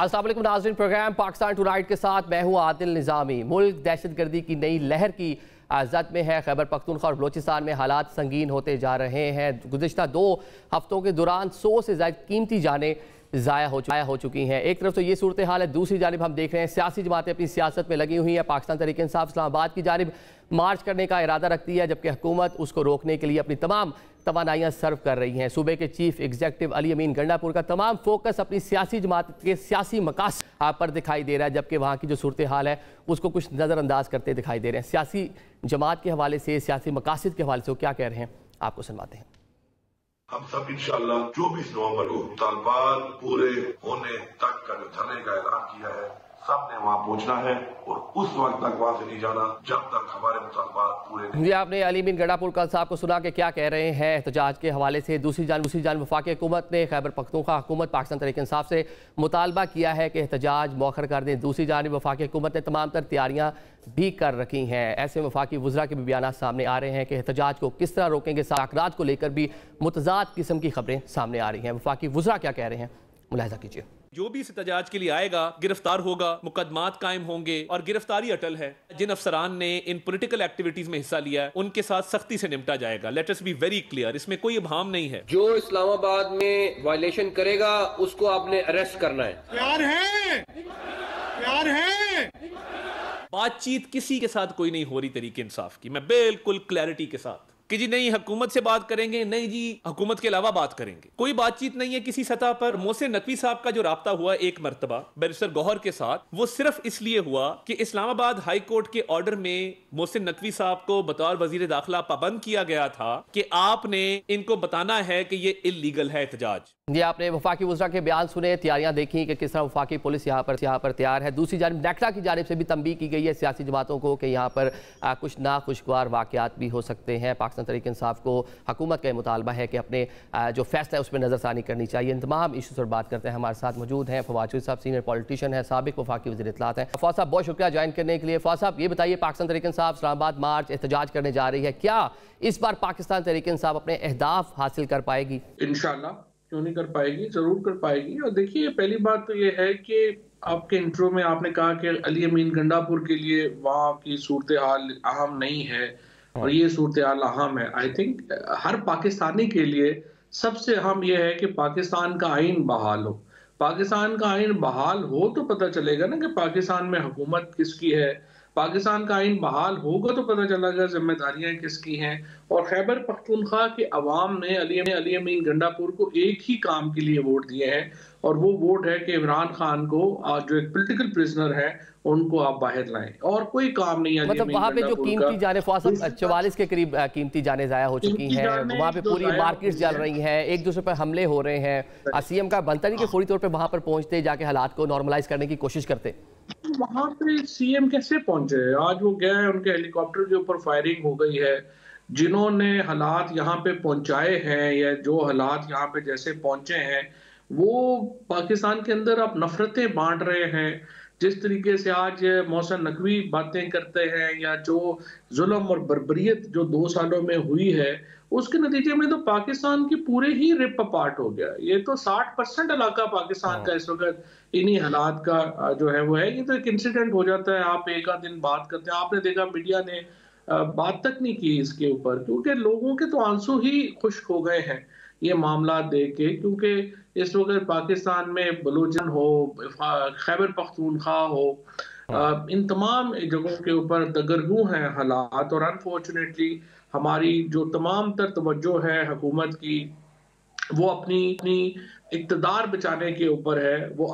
अस्सलाम वालेकुम नाज़रीन, प्रोग्राम पाकिस्तान टुनाइट के साथ मैं हूँ आदिल निज़ामी। मुल्क दहशतगर्दी की नई लहर की जद में है। खैबर पख्तूनख्वा और बलोचिस्तान में हालात संगीन होते जा रहे हैं। गुज़िश्ता 2 हफ्तों के दौरान 100 से ज़्यादा कीमती जानें ज़ाया हो चुकी हैं। एक तरफ तो ये सूरत हाल है, दूसरी जानिब हम देख रहे हैं सियासी जमातें अपनी सियासत में लगी हुई हैं। पाकिस्तान तहरीक इंसाफ इस्लामाबाद की जानिब मार्च करने का इरादा रखती है, जबकि हुकूमत उसको रोकने के लिए अपनी तमाम तवानाइयाँ सर्व कर रही हैं। सूबे के चीफ एग्जीक्यूटिव अली अमीन गंडापुर का तमाम फोकस अपनी सियासी जमात के सियासी मकासद पर दिखाई दे रहा है, जबकि वहाँ की जो सूरत हाल है उसको कुछ नज़रअंदाज करते दिखाई दे रहे हैं। सियासी जमात के हवाले से, सियासी मकासद के हवाले से वो क्या कह रहे हैं, आपको सुनवाते हैं। हम सब इंशाअल्लाह 24 नवंबर को मुतालबात पूरे होने तक का जो धरने का ऐलान किया है, सबने वहाँ पहुँचना है और उस वक्त तक वहाँ से नहीं जाना जब तक हमारे मुतालबात पूरे नहीं। जी, आपने अली अमीन गंडापुर साहब को सुना कि क्या कह रहे हैं एहतजाज के हवाले से। दूसरी जान वफाकी हुकूमत ने खैबर पख्तूनख्वा हुकूमत पाकिस्तान तहरीक इंसाफ से मुतालबा किया है कि एहतजाज मौखर कर दें। दूसरी जानिब वफाकी हुकूमत ने तमाम तर तैयारियाँ भी कर रखी हैं। ऐसे में वफाकी वज़रा के भी बयान सामने आ रहे हैं कि एहतजाज को किस तरह रोकेंगे। साकरात को लेकर भी मुतज़ाद किस्म की खबरें सामने आ रही हैं। वफाकी वज़रा क्या कह रहे हैं, मुलाहिज़ा कीजिए। जो भी इस एहतजाज के लिए आएगा गिरफ्तार होगा, मुकदमात कायम होंगे और गिरफ्तारी अटल है। जिन अफसरान ने इन पॉलिटिकल एक्टिविटीज में हिस्सा लिया है उनके साथ सख्ती से निपटा जाएगा। Let us be very clear, इसमें कोई इब्हाम नहीं है। जो इस्लामाबाद में वायलेशन करेगा उसको आपने अरेस्ट करना है। प्यार है, प्यार है। बातचीत किसी के साथ कोई नहीं हो रही तरीके इंसाफ की, मैं बिल्कुल क्लैरिटी के साथ कि जी नहीं हुकूमत से बात करेंगे, नहीं जी हुकूमत के अलावा बात करेंगे। कोई बातचीत नहीं है किसी सतह पर। मोहसिन नकवी साहब का जो राब्ता हुआ एक मरतबा बैरिस्टर गौहर के साथ, वो सिर्फ इसलिए हुआ कि इस्लामाबाद हाई कोर्ट के ऑर्डर में मोहसिन नकवी साहब को बतौर वजीर दाखिला पाबंद किया गया था कि आपने इनको बताना है कि ये इल्लीगल है एहतजाज। जी, आपने वफाकी वज़रा के बयान सुने, तैयारियां देखी कि किस तरह वफाकी पुलिस यहाँ पर तैयार है। दूसरी जानिब नेक्टा की जानिब से भी तंबीह की गई है सियासी जमातों को कि यहाँ पर कुछ नाखुशगवार वाक़यात भी हो सकते हैं। पाकिस्तान तहरीक इंसाफ को हुकूमत का मुतालबा है कि अपने जो फैसला है उसमें नज़रसानी करनी चाहिए। इन तमाम इशूज़ पर बात करते हैं। हमारे साथ मौजूद हैं फवाद चौधरी साहब, सीनियर पॉलिटिशियन है, साबिक वफाकी वज़ीर इत्तलात हैं। फवाद साहब, बहुत शुक्रिया ज्वाइन करने के लिए। फवाद साहब, ये बताइए, पाकिस्तान तहरीक इंसाफ इस्लामाबाद मार्च एहतजाज करने जा रही है, क्या इस बार पाकिस्तान तहरीक इंसाफ अपने अहदाफ हासिल कर पाएगी? इंशाल्लाह, क्यों नहीं कर पाएगी, जरूर कर पाएगी। और देखिए, पहली बात तो ये है कि आपके इंट्रो में आपने कहा कि अली अमीन गंडापुर के लिए वहाँ की सूरत हाल अहम नहीं है और ये सूरत हाल अहम है। आई थिंक हर पाकिस्तानी के लिए सबसे अहम यह है कि पाकिस्तान का आइन बहाल हो। पाकिस्तान का आइन बहाल हो तो पता चलेगा ना कि पाकिस्तान में हुकूमत किसकी है। पाकिस्तान का आइन बहाल होगा तो पता चलेगा जिम्मेदारियां किसकी हैं। और खैबर पख्तूनख्वा के अवाम ने अली अमीन गंडापुर को एक ही काम के लिए वोट दिए हैं और वो वोट है कि इमरान खान को जो एक पॉलिटिकल प्रिजनर है उनको आप बाहर लाएं, और कोई काम नहीं है। मतलब वहाँ पे जो कीमती जाने 44 के करीब कीमती जाने ज़ाया हो चुकी हैं, वहाँ पे पूरी मार्केट जल रही हैं, एक दूसरे पर हमले हो रहे हैं। सीएम का बनता नहीं कि फौरी तौर पे वहाँ पर पहुँचते, जाके हालात को नॉर्मलाइज करने की कोशिश करते। वहाँ पे सीएम कैसे पहुंचे? आज वो गए, उनके हेलीकॉप्टर के ऊपर फायरिंग हो गई है। जिन्होंने हालात यहाँ पे पहुंचाए हैं या जो हालात यहाँ पे जैसे पहुंचे हैं, वो पाकिस्तान के अंदर अब नफरतें बांट रहे हैं। जिस तरीके से आज मोहसिन नकवी बातें करते हैं या जो जुल्म और बर्बरियत जो 2 सालों में हुई है, उसके नतीजे में तो पाकिस्तान की पूरे ही रिप अपार्ट हो गया। ये तो 60% इलाका पाकिस्तान का इस वक्त इन्हीं हालात का जो है वो है। ये तो एक इंसिडेंट हो जाता है, आप एक आध दिन बात करते हैं। आपने देखा मीडिया ने बात तक नहीं की इसके ऊपर, क्योंकि लोगों के तो आंसू ही खुश्क हो गए हैं ये मामला देख के। क्योंकि इस वक्त पाकिस्तान में बलूचिस्तान हो, खैबर पख्तूनख्वा हो, इन तमाम जगहों के ऊपर दगरगू हैं हालात। और अनफॉर्चुनेटली हमारी जो तमाम तर तवज्जो है हुकूमत की, वो अपनी इक़्तिदार बचाने के ऊपर है। वो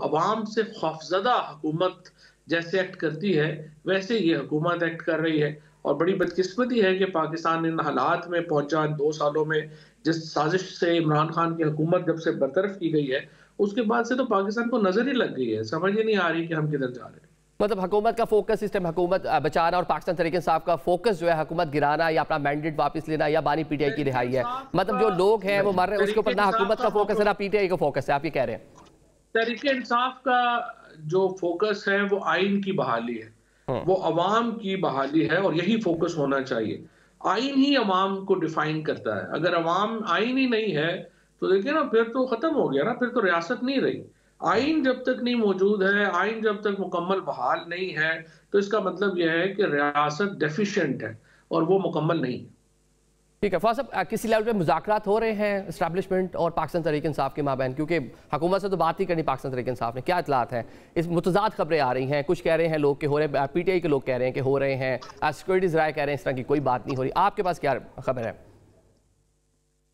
अवाम से खौफज़दा हुकूमत जैसे एक्ट करती है वैसे ये हुकूमत एक्ट कर रही है। और बड़ी बदकिस्मती है कि पाकिस्तान इन हालात में पहुंचा 2 सालों में। जिस साजिश से इमरान खान की हुकूमत जब से बरतरफ की गई है, उसके बाद से तो पाकिस्तान को नजर ही लग गई है, समझ ही नहीं आ रही कि हम किधर जा रहे हैं। मतलब हुकूमत का फोकस सिस्टम हुकूमत बचाना और पाकिस्तान तहरीक इंसाफ का फोकस जो है हुकूमत गिराना या अपना मैंडेट वापस लेना या बानी पीटीआई की रिहाई है। मतलब जो लोग हैं वो मर रहे हैं, उसके ऊपर ना हुकूमत का फोकस है ना पीटीआई का फोकस है, आप ये कह रहे हैं? तहरीक इंसाफ का जो फोकस है वो आइन की बहाली है, वो अवाम की बहाली है और यही फोकस होना चाहिए। आइन ही अवाम को डिफाइन करता है। अगर अवाम आइन ही नहीं है तो देखिए ना, फिर तो खत्म हो गया ना, फिर तो रियासत नहीं रही। आइन जब तक नहीं मौजूद है, आइन जब तक मुकम्मल बहाल नहीं है, तो इसका मतलब यह है कि रियासत डेफिशिएंट है और वो मुकम्मल नहीं है। ठीक है फवाद साहब, किसी लेवल पे मुज़ाकरात हो रहे हैं इस्टेब्लिशमेंट और पाकिस्तान तहरीक इंसाफ के माबैन, क्योंकि हुकूमत से तो बात ही करनी पाकिस्तान तहरीक इंसाफ ने, क्या इतलात है? इस मुतज़ाद खबरें आ रही हैं, कुछ कह रहे हैं लोग कि हो रहे हैं, PTI के लोग कह रहे हैं कि हो रहे हैं, सिक्योरिटीज़ राय कह रहे हैं इस तरह की कोई बात नहीं हो रही, आपके पास क्या खबर है?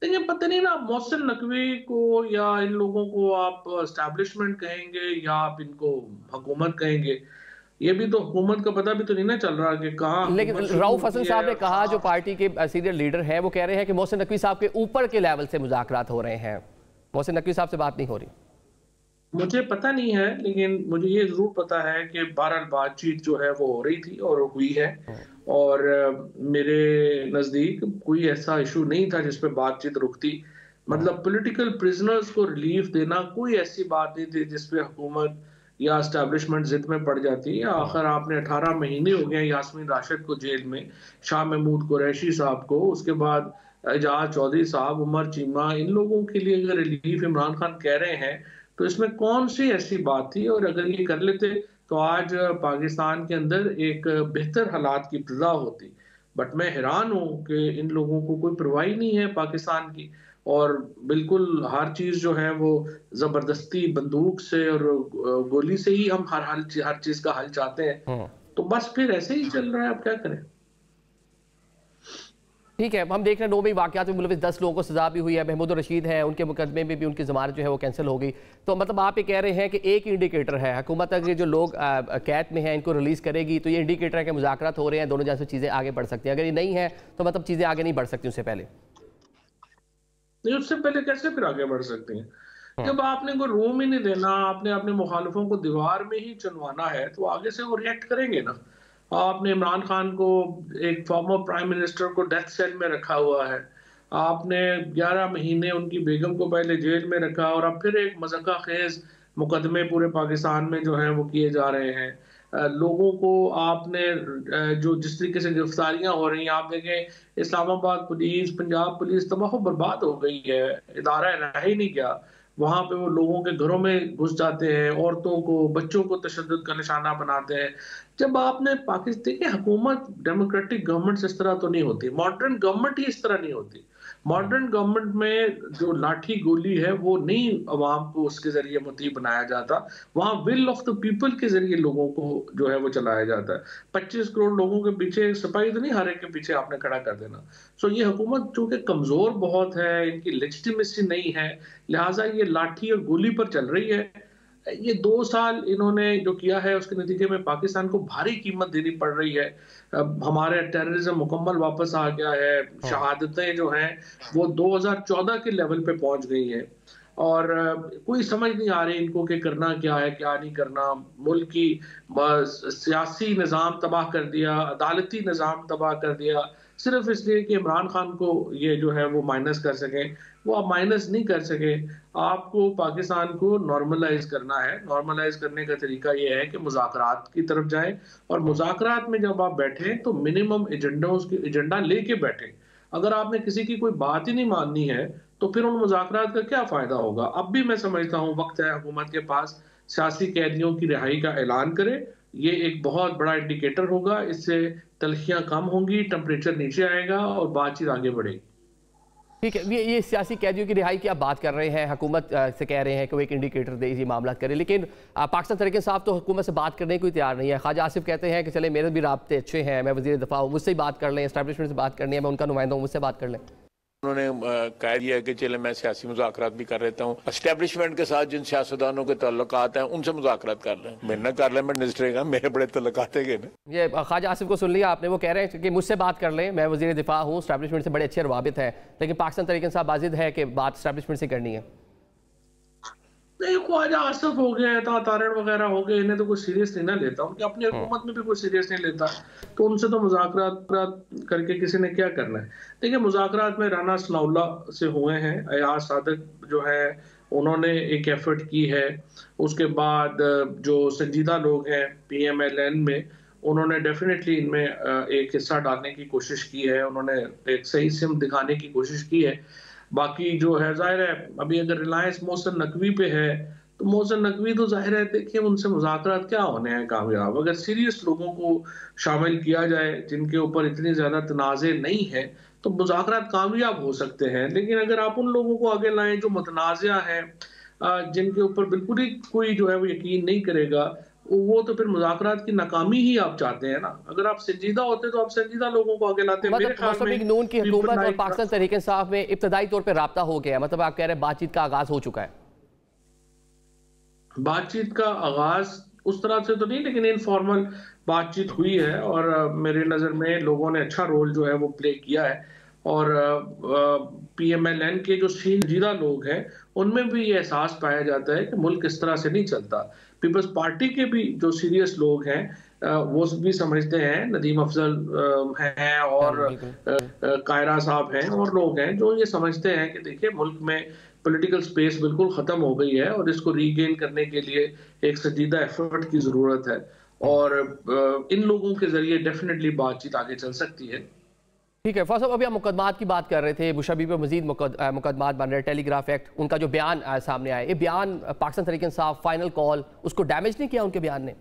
देखिए पता नहीं ना, मोहसिन नकवी को या इन लोगों को आप एस्टैब्लिशमेंट कहेंगे या आप इनको हुकूमत कहेंगे, ये भी तो हुकूमत का पता भी तो नहीं ना चल रहा कि कहाँ। लेकिन रऊफ हसन साहब ने कहा, जो पार्टी के सीनियर लीडर हैं, वो कह रहे हैं कि मोहसिन नकवी साहब के ऊपर के लेवल से मुज़ाकरात हो रहे हैं, मोहसिन नकवी साहब से बात नहीं हो रही। मुझे पता नहीं है, लेकिन मुझे ये जरूर पता है कि बहरहाल बातचीत जो है वो हो रही थी और हुई है, और मेरे नजदीक कोई ऐसा इशू नहीं था जिस पे बातचीत रुकती। मतलब पॉलिटिकल प्रिजनर्स को रिलीफ देना कोई ऐसी बात नहीं थी जिस पे हुकूमत या एस्टैब्लिशमेंट जिद में पड़ जाती है। आखिर आपने 18 महीने हो गए यास्मीन राशिद को जेल में, शाह महमूद कुरैशी साहब को, उसके बाद एजाज चौधरी साहब, उमर चीमा, इन लोगों के लिए अगर रिलीफ इमरान खान कह रहे हैं तो इसमें कौन सी ऐसी बात थी? और अगर ये कर लेते तो आज पाकिस्तान के अंदर एक बेहतर हालात की इब्तिदा होती। बट मैं हैरान हूं कि इन लोगों को कोई परवाह नहीं है पाकिस्तान की, और बिल्कुल हर चीज जो है वो जबरदस्ती बंदूक से और गोली से ही हम हर चीज का हल चाहते हैं। तो बस फिर ऐसे ही चल रहा है, अब क्या करें। ठीक है, हम देख रहे हैं 9 मई वाक़यात में मुलविस 10 लोगों को सजा भी हुई है, महमूद रशीद हैं, उनके मुकदमे में भी उनकी ज़मानत जो है वो कैंसिल हो गई। तो मतलब आप ये कह रहे हैं कि एक इंडिकेटर है, हुकूमत अगर जो लोग कैद में हैं इनको रिलीज़ करेगी तो ये इंडिकेटर है कि मुज़ाकरात हो रहे हैं, दोनों जैसे चीज़ें आगे बढ़ सकती हैं। अगर ये नहीं है तो मतलब चीज़ें आगे नहीं बढ़ सकती उससे पहले। नहीं, उससे पहले कैसे फिर आगे बढ़ सकती हैं? जब आपने कोई रूम ही नहीं देना, आपने अपने मुखालिफों को दीवार में ही चुनवाना है, तो आगे से वो रिएक्ट करेंगे ना। आपने इमरान खान को, एक फॉर्मर प्राइम मिनिस्टर को डेथ सेल में रखा हुआ है, आपने 11 महीने उनकी बेगम को पहले जेल में रखा, और अब फिर एक मज़ाक़ा खेज मुकदमे पूरे पाकिस्तान में जो हैं वो किए जा रहे हैं। लोगों को आपने जो जिस तरीके से गिरफ्तारियां हो रही हैं, आप देखें इस्लामाबाद पुलिस, पंजाब पुलिस तबाह बर्बाद हो गई है, इदारा रह ही नहीं गया। वहां पे वो लोगों के घरों में घुस जाते हैं, औरतों को, बच्चों को तशद्दुद का निशाना बनाते हैं। जब आपने पाकिस्तान की हुकूमत, डेमोक्रेटिक गवर्नमेंट इस तरह तो नहीं होती, मॉडर्न गवर्नमेंट ही इस तरह नहीं होती। मॉडर्न गवर्नमेंट में जो लाठी गोली है वो नहीं अवाम को उसके जरिए मुतीब बनाया जाता, वहां विल ऑफ द पीपल के जरिए लोगों को जो है वो चलाया जाता है। 25 करोड़ लोगों के पीछे सिपाही तो नहीं, हर एक के पीछे आपने खड़ा कर देना। सो ये हुकूमत चूंकि कमजोर बहुत है, इनकी लेजिटिमेसी नहीं है, लिहाजा ये लाठी और गोली पर चल रही है। ये 2 साल इन्होंने जो किया है उसके नतीजे में पाकिस्तान को भारी कीमत देनी पड़ रही है। अब हमारे टेररिज्म मुकम्मल वापस आ गया है, शहादतें जो हैं वो 2014 के लेवल पे पहुंच गई हैं, और कोई समझ नहीं आ रही इनको कि करना क्या है क्या नहीं करना। मुल्क की सियासी निज़ाम तबाह कर दिया, अदालती निज़ाम तबाह कर दिया, सिर्फ इसलिए कि इमरान खान को ये जो है वो माइनस कर सकें। वो आप माइनस नहीं कर सके। आपको पाकिस्तान को नॉर्मलाइज करना है। नॉर्मलाइज करने का तरीका ये है कि मुज़ाकरात की तरफ जाएं, और मुज़ाकरात में जब आप बैठें तो मिनिमम एजेंडा लेके बैठें। अगर आपने किसी की कोई बात ही नहीं माननी है तो फिर उन मुज़ाकरात का क्या फ़ायदा होगा। अब भी मैं समझता हूँ वक्त है हुकूमत के पास सियासी कैदियों की रिहाई का ऐलान करे। ये एक बहुत बड़ा इंडिकेटर होगा, इससे तलखियां कम होंगी, टेम्परेचर नीचे आएगा और बातचीत आगे बढ़ेगी। ठीक है, ये सियासी कैदियों की रिहाई की आप बात कर रहे हैं, हुकूमत से कह रहे हैं कि वो एक इंडिकेटर दे, ये मामला करे, लेकिन पाकिस्तान तहरीक इंसाफ तो हुकूमत से बात करने को तैयार नहीं है। ख्वाजा आसिफ कहते हैं कि चले मेरे भी राब्ते अच्छे हैं, मैं वज़ीर दिफा हूँ, मुझसे ही बात कर लें, एस्टैब्लिशमेंट से बात करनी है, मैं उनका नुमाइंदा हूँ, मुझसे बात कर लें। उन्होंने कह दिया कि चले मैं सियासी मुज़ाकरात भी कर लेता हूँ, एस्टेब्लिशमेंट के साथ जिन सियासतदानों के तल्लुकात हैं उनसे मुज़ाकरात कर लें। मेरे ना कर लें, मैं मिनिस्टर, मेरे बड़े तल्लुकात है ना। ये ख्वाजा आसिफ को सुन लिया आपने, वो कह रहे हैं कि मुझसे बात कर लें, मैं वज़ीर दिफा हूँ, एस्टैब्लिशमेंट से बड़े अच्छे रवाबित हैं, लेकिन पाकिस्तान तहरीक इंसाफ बाजिद है कि बात एस्टैब्लिशमेंट से करनी है। नहीं, ख्वाजा आसिफ हो गए, तारण वगैरह हो गए, इन्हें तो कोई सीरियस नहीं ना लेता, उनकी अपनी हुकूमत में भी कोई सीरियस नहीं लेता, तो उनसे तो मुज़ाकरात करके किसी ने क्या करना है। देखिए, मुज़ाकरात में राना सनाउल्लाह से हुए हैं, अयाज सादिक जो है उन्होंने एक एफर्ट की है, उसके बाद जो संजीदा लोग हैं PMLN में, उन्होंने डेफिनेटली इनमें एक हिस्सा डालने की कोशिश की है, उन्होंने एक सही सिम दिखाने की कोशिश की है। बाकी जो है, जाहिर है अभी अगर रिलायंस मोहसिन नकवी पे है तो मोहसिन नकवी तो जाहिर है, देखिए उनसे मुज़ाकरात क्या होने हैं कामयाब। अगर सीरियस लोगों को शामिल किया जाए जिनके ऊपर इतनी ज़्यादा तनाज़े नहीं है तो मुज़ाकरात कामयाब हो सकते हैं। लेकिन अगर आप उन लोगों को आगे लाएं जो मुतनाज़िया हैं, जिनके ऊपर बिल्कुल ही कोई जो है वो यकीन नहीं करेगा, वो तो फिर मुज़ाकरात की नाकामी ही आप चाहते हैं ना। अगर आप संजीदा होते तो आप संजीदा लोगों को आगे लाते। मेरे मतलब ख्याल मौसमी में नून की हुकूमत और पाकिस्तान तहरीक इंसाफ में इब्तदाई तौर पर रब्ता हो गया, मतलब आप कह रहे हैं बातचीत का आगाज हो चुका है। बातचीत का आगाज उस तरह से तो नहीं, लेकिन इनफॉर्मल बातचीत हुई है और मेरे नज़र में लोगों ने अच्छा रोल जो है वो प्ले किया है। और PMLN के जो संजीदा लोग हैं उनमें भी ये एहसास पाया जाता है कि मुल्क इस तरह से नहीं चलता। पीपल्स पार्टी के भी जो सीरियस लोग हैं वो भी समझते हैं, नदीम अफजल हैं और कायरा साहब हैं और लोग हैं जो ये समझते हैं कि देखिए मुल्क में पॉलिटिकल स्पेस बिल्कुल ख़त्म हो गई है और इसको रीगेन करने के लिए एक संजीदा एफर्ट की ज़रूरत है। और इन लोगों के ज़रिए डेफिनेटली बातचीत आगे चल सकती है। ठीक है फौज साहब, अभी हम मुकदमात की बात कर रहे थे, मुशर्रफ पे मजीद मुकदमात बन रहे हैं। टेलीग्राफ एक्ट, उनका जो बयान सामने आया, ये बयान पाकिस्तान तहरीक इंसाफ फाइनल कॉल उसको डैमेज नहीं किया उनके बयान ने?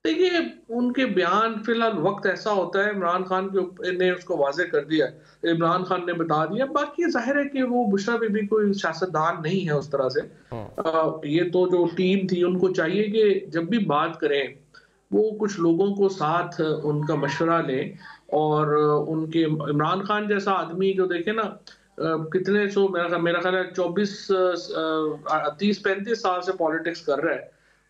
देखिए उनके बयान फिलहाल वक्त ऐसा होता है, इमरान खान ने उसको वाजे कर दिया है, इमरान खान ने बता दिया। बाकी जाहिर है कि वो बुशरा बीबी कोई सियासतदान नहीं है उस तरह से। ये तो जो टीम थी उनको चाहिए कि जब भी बात करें वो कुछ लोगों को साथ उनका मशवरा लें। और उनके इमरान खान जैसा आदमी जो देखे ना, कितने सो मेरा ख्याल है 30-35 साल से पॉलिटिक्स कर रहा है,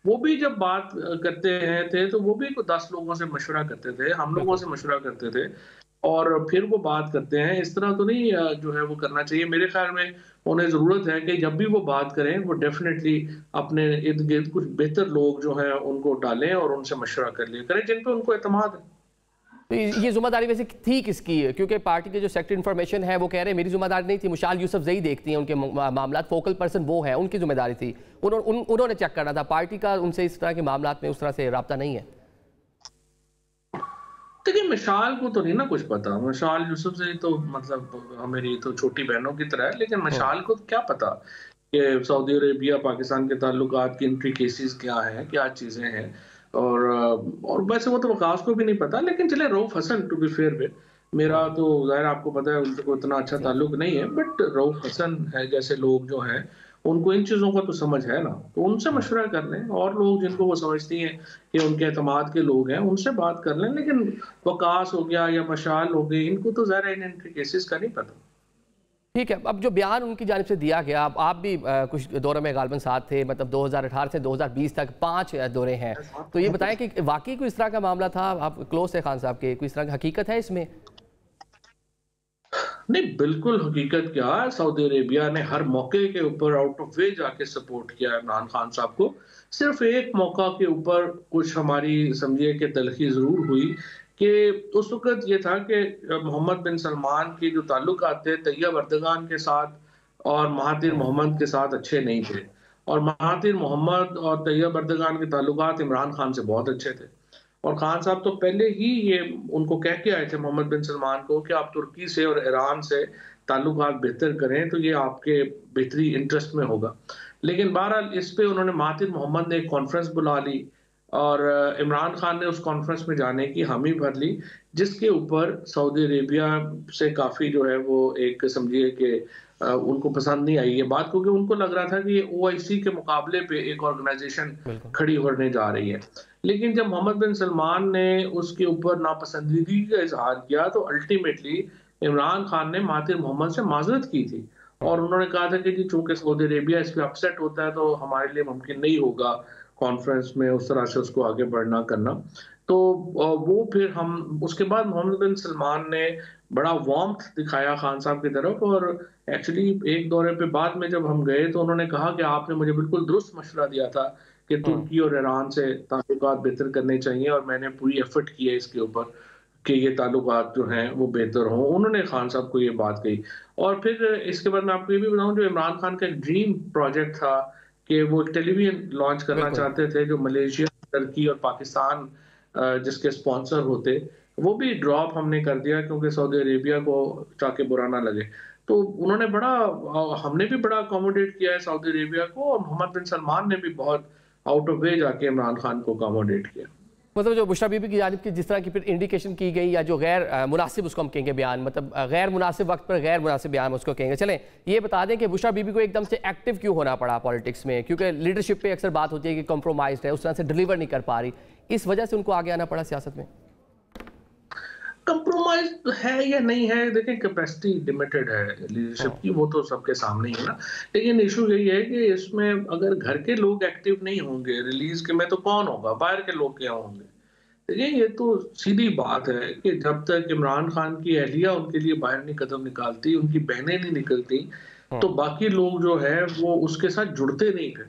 वो भी जब बात करते हैं थे तो वो भी 10 लोगों से मशवरा करते थे, हम लोगों से मशवरा करते थे और फिर वो बात करते हैं। इस तरह तो नहीं जो है वो करना चाहिए। मेरे ख्याल में उन्हें ज़रूरत है कि जब भी वो बात करें वो डेफिनेटली अपने इर्द गिर्द कुछ बेहतर लोग जो हैं उनको डालें और उनसे मशवरा कर लिया करें जिन पे उनको एतमाद है। तो ये जिम्मेदारी वैसे थी किसकी है? क्योंकि पार्टी के जो सेक्रेटरी इन्फॉर्मेशन है वो कह रहे हैं मेरी जिम्मेदारी नहीं थी, मुशाल यूसुफ जई देखती हैं उनके मामला, फोकल पर्सन वो है, उनकी जिम्मेदारी थी, उन्होंने चेक करना था। पार्टी का उनसे इस तरह के मामला में उस तरह से रब्ता नहीं है। देखिए मिशाल को तो नहीं ना कुछ पता, मिशाल यूसुफ से तो मतलब मेरी तो छोटी बहनों की तरह है, लेकिन मिशाल को क्या पता कि सऊदी अरेबिया पाकिस्तान के ताल्लुकात की इंट्रिकेसीज क्या हैं, क्या चीज़ें हैं। और वैसे वो तो वकास को भी नहीं पता। लेकिन चले Rauf Hasan, to be fair में मेरा तो जाहिर आपको पता है उनसे कोई इतना अच्छा ताल्लुक नहीं है, बट रऊफ हसन है जैसे लोग जो हैं उनको इन चीज़ों का तो समझ है ना, तो उनसे मशवरा कर लें। और लोग जिनको वो समझती हैं कि उनके एतमाद के लोग हैं उनसे बात कर लें। लेकिन वकास हो गया या मशाल हो गई, इनको तो ज़ाहिर इन केसेस का नहीं पता। ठीक है, अब जो बयान उनकी जानिब से दिया गया, आप भी कुछ दौरे में गालबन साथ थे, मतलब 2018 से 2020 तक 5 दौरे हैं, तो ये बताएं कि वाकई कोई इस तरह का मामला था? आप क्लोज थे खान साहब के, कोई इस तरह की हकीकत है इसमें? नहीं, बिल्कुल हकीकत क्या, सऊदी अरेबिया ने हर मौके के ऊपर आउट ऑफ वे जाके सपोर्ट किया इमरान खान साहब को। सिर्फ एक मौका के ऊपर कुछ हमारी समझिए कि तलखी जरूर हुई कि उस वक्त ये था कि मोहम्मद बिन सलमान के जो ताल्लुकात थे तैयब अर्दगान के साथ और महातिर मोहम्मद के साथ अच्छे नहीं थे, और महातिर मोहम्मद और तैयब अर्दगान के ताल्लुकात इमरान खान से बहुत अच्छे थे। और खान साहब तो पहले ही ये उनको कह के आए थे मोहम्मद बिन सलमान को कि आप तुर्की से और ईरान से ताल्लुकात बेहतर करें तो ये आपके बेहतरी इंटरेस्ट में होगा। लेकिन बहरहाल इस पे उन्होंने महातिर मोहम्मद ने एक कॉन्फ्रेंस बुला ली और इमरान खान ने उस कॉन्फ्रेंस में जाने की हामी भर ली, जिसके ऊपर सऊदी अरेबिया से काफ़ी जो है वो एक समझिए कि उनको पसंद नहीं आई ये बात, क्योंकि उनको लग रहा था कि ये OIC के मुकाबले पे एक ऑर्गेनाइजेशन खड़ी होने जा रही है। लेकिन जब मोहम्मद बिन सलमान ने उसके ऊपर नापसंदीदगी का इजहार किया तो अल्टीमेटली इमरान खान ने महातिर मोहम्मद से माजरत की थी और उन्होंने कहा था कि जी चूंकि सऊदी अरेबिया इस पर अपसेट होता है तो हमारे लिए मुमकिन नहीं होगा कॉन्फ्रेंस में उस तरह से उसको आगे बढ़ना करना। तो वो फिर हम उसके बाद मोहम्मद बिन सलमान ने बड़ा वार्मथ दिखाया खान साहब की तरफ, और एक्चुअली एक दौरे पे बाद में जब हम गए तो उन्होंने कहा कि आपने मुझे बिल्कुल दुरुस्त मशवरा दिया था कि तुर्की और ईरान से ताल्लुकात बेहतर करने चाहिए और मैंने पूरी एफर्ट की है इसके ऊपर कि ये ताल्लुकात जो हैं वो बेहतर हों। उन्होंने खान साहब को ये बात कही। और फिर इसके बाद मैं आपको ये भी बताऊं, जो इमरान खान का एक ड्रीम प्रोजेक्ट था कि वो टेलीविजन लॉन्च करना चाहते थे जो मलेशिया, तुर्की और पाकिस्तान जिसके स्पॉन्सर होते, वो भी ड्रॉप हमने कर दिया क्योंकि सऊदी अरेबिया को ताकि बुरा ना लगे। तो उन्होंने हमने भी बड़ा अकोमोडेट किया है सऊदी अरेबिया को, और मोहम्मद बिन सलमान ने भी बहुत आउट ऑफ वे जाके इमरान खान को अकोमोडेट किया। मतलब जो बुशरा बीबी की जानिब की जिस तरह की फिर इंडिकेशन की गई, या जो गैर मुनासिब उसको हम कहेंगे बयान, मतलब गैर मुनासिब वक्त पर गैर मुनासिब बयान उसको कहेंगे। चलें ये बता दें कि बुशरा बीबी को एकदम से एक्टिव क्यों होना पड़ा पॉलिटिक्स में, क्योंकि लीडरशिप पे अक्सर बात होती है कि कॉम्प्रोमाइज़ है, उस तरह से डिलीवर नहीं कर पा रही, इस वजह से उनको आगे आना पड़ा सियासत में। कंप्रोमाइज है या नहीं है, देखें कैपेसिटी लिमिटेड है लीडरशिप की, वो तो सबके सामने ही है ना। लेकिन इशू यही है कि इसमें अगर घर के लोग एक्टिव नहीं होंगे रिलीज के में, तो कौन होगा, बाहर के लोग क्या होंगे। देखिए ये तो सीधी बात है कि जब तक इमरान खान की अहलिया उनके लिए बाहर नहीं कदम निकालती, उनकी बहनें नहीं निकलती, तो बाकी लोग जो है वो उसके साथ जुड़ते नहीं थे।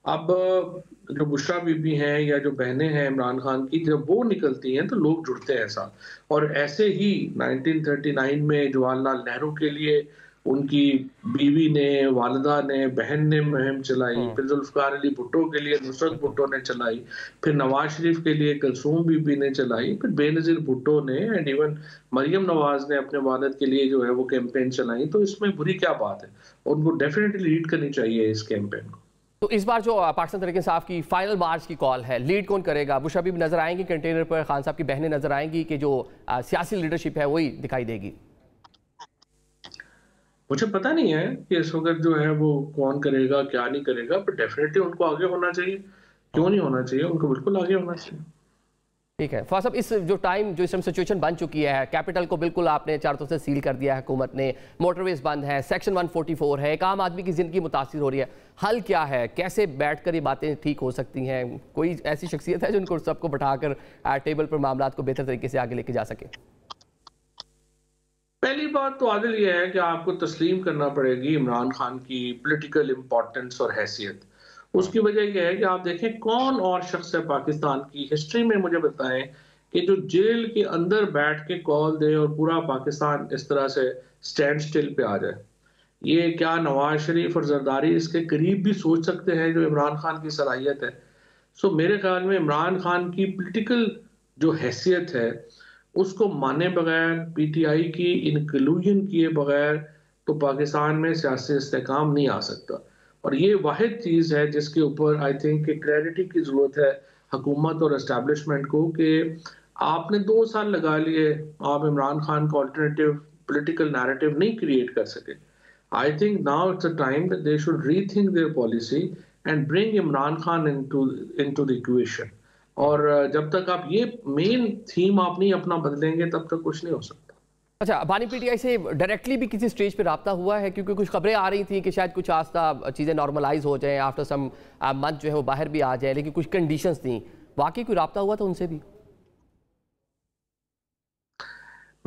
अब जो बुशरा बीबी हैं या जो बहनें हैं इमरान खान की, जब वो निकलती हैं तो लोग जुड़ते हैं साथ। और ऐसे ही 1939 में जवाहरलाल नेहरू के लिए उनकी बीवी ने, वालिदा ने, बहन ने मुहिम चलाई, फिर जुल्फकार अली भुट्टो के लिए नुसरत भुट्टो ने चलाई, फिर नवाज शरीफ के लिए कुलसूम बीबी ने चलाई, फिर बेनजीर भुट्टो ने, एंड इवन मरियम नवाज ने अपने वालिद के लिए जो है वो कैंपेन चलाई। तो इसमें बुरी क्या बात है, उनको डेफिनेटली लीड करनी चाहिए इस कैंपेन को। तो इस बार जो पाकिस्तान तहरीक इंसाफ की फाइनल मार्च की कॉल है, लीड कौन करेगा? बुशरा बीबी नजर आएंगी कंटेनर पर, खान साहब की बहनें नजर आएंगी, कि जो सियासी लीडरशिप है वही दिखाई देगी? मुझे पता नहीं है कि इस वक्त जो है वो कौन करेगा क्या नहीं करेगा, पर डेफिनेटली उनको आगे होना चाहिए। क्यों नहीं होना चाहिए, उनको बिल्कुल आगे होना चाहिए। ठीक है फवाद साहब, इस जो टाइम जो इस टाइम सिचुएशन बन चुकी है, कैपिटल को बिल्कुल आपने चारों तरफ से सील कर दिया है हुकूमत ने, मोटरवेज बंद है, सेक्शन 144 है, एक आम आदमी की जिंदगी मुतासिर हो रही है, हल क्या है? कैसे बैठकर ये बातें ठीक हो सकती हैं? कोई ऐसी शख्सियत है जिनको सबको बैठाकर टेबल पर मामला को बेहतर तरीके से आगे लेके जा सके? पहली बात तो आदिल ये है कि आपको तस्लीम करना पड़ेगी इमरान खान की पॉलिटिकल इंपॉर्टेंस और हैसियत। उसकी वजह यह है कि आप देखें कौन और शख्स है पाकिस्तान की हिस्ट्री में, मुझे बताएं, कि जो जेल के अंदर बैठ के कॉल दे और पूरा पाकिस्तान इस तरह से स्टैंड स्टिल पे आ जाए। ये क्या नवाज शरीफ और जरदारी इसके करीब भी सोच सकते हैं जो इमरान खान की सलाहियत है? सो मेरे ख्याल में इमरान खान की पॉलिटिकल जो हैसियत है उसको माने बगैर, पीटीआई की इंक्लूजन किए बगैर तो पाकिस्तान में सियासी इस्तेहकाम नहीं आ सकता। और ये वाहिद चीज़ है जिसके ऊपर आई थिंक क्लैरिटी की ज़रूरत है हुकूमत और एस्टैब्लिशमेंट को, कि आपने 2 साल लगा लिए, आप इमरान खान का ऑल्टरनेटिव पॉलिटिकल नैरेटिव नहीं क्रिएट कर सके। I think now it's a time that they should rethink their policy and bring Imran Khan into the equation. और जब तक आप ये मेन थीम आप नहीं अपना बदलेंगे तब तक कुछ नहीं हो सकता। अच्छा, बानी पीटीआई से डायरेक्टली भी किसी स्टेज पे रब्ता हुआ है? क्योंकि कुछ खबरें आ रही थी कि शायद कुछ आस्ता चीज़ें नॉर्मलाइज हो जाएं, आफ्टर सम मंथ जो है वो बाहर भी आ जाए, लेकिन कुछ कंडीशंस थी। वाकई कोई रब्ता हुआ था उनसे भी?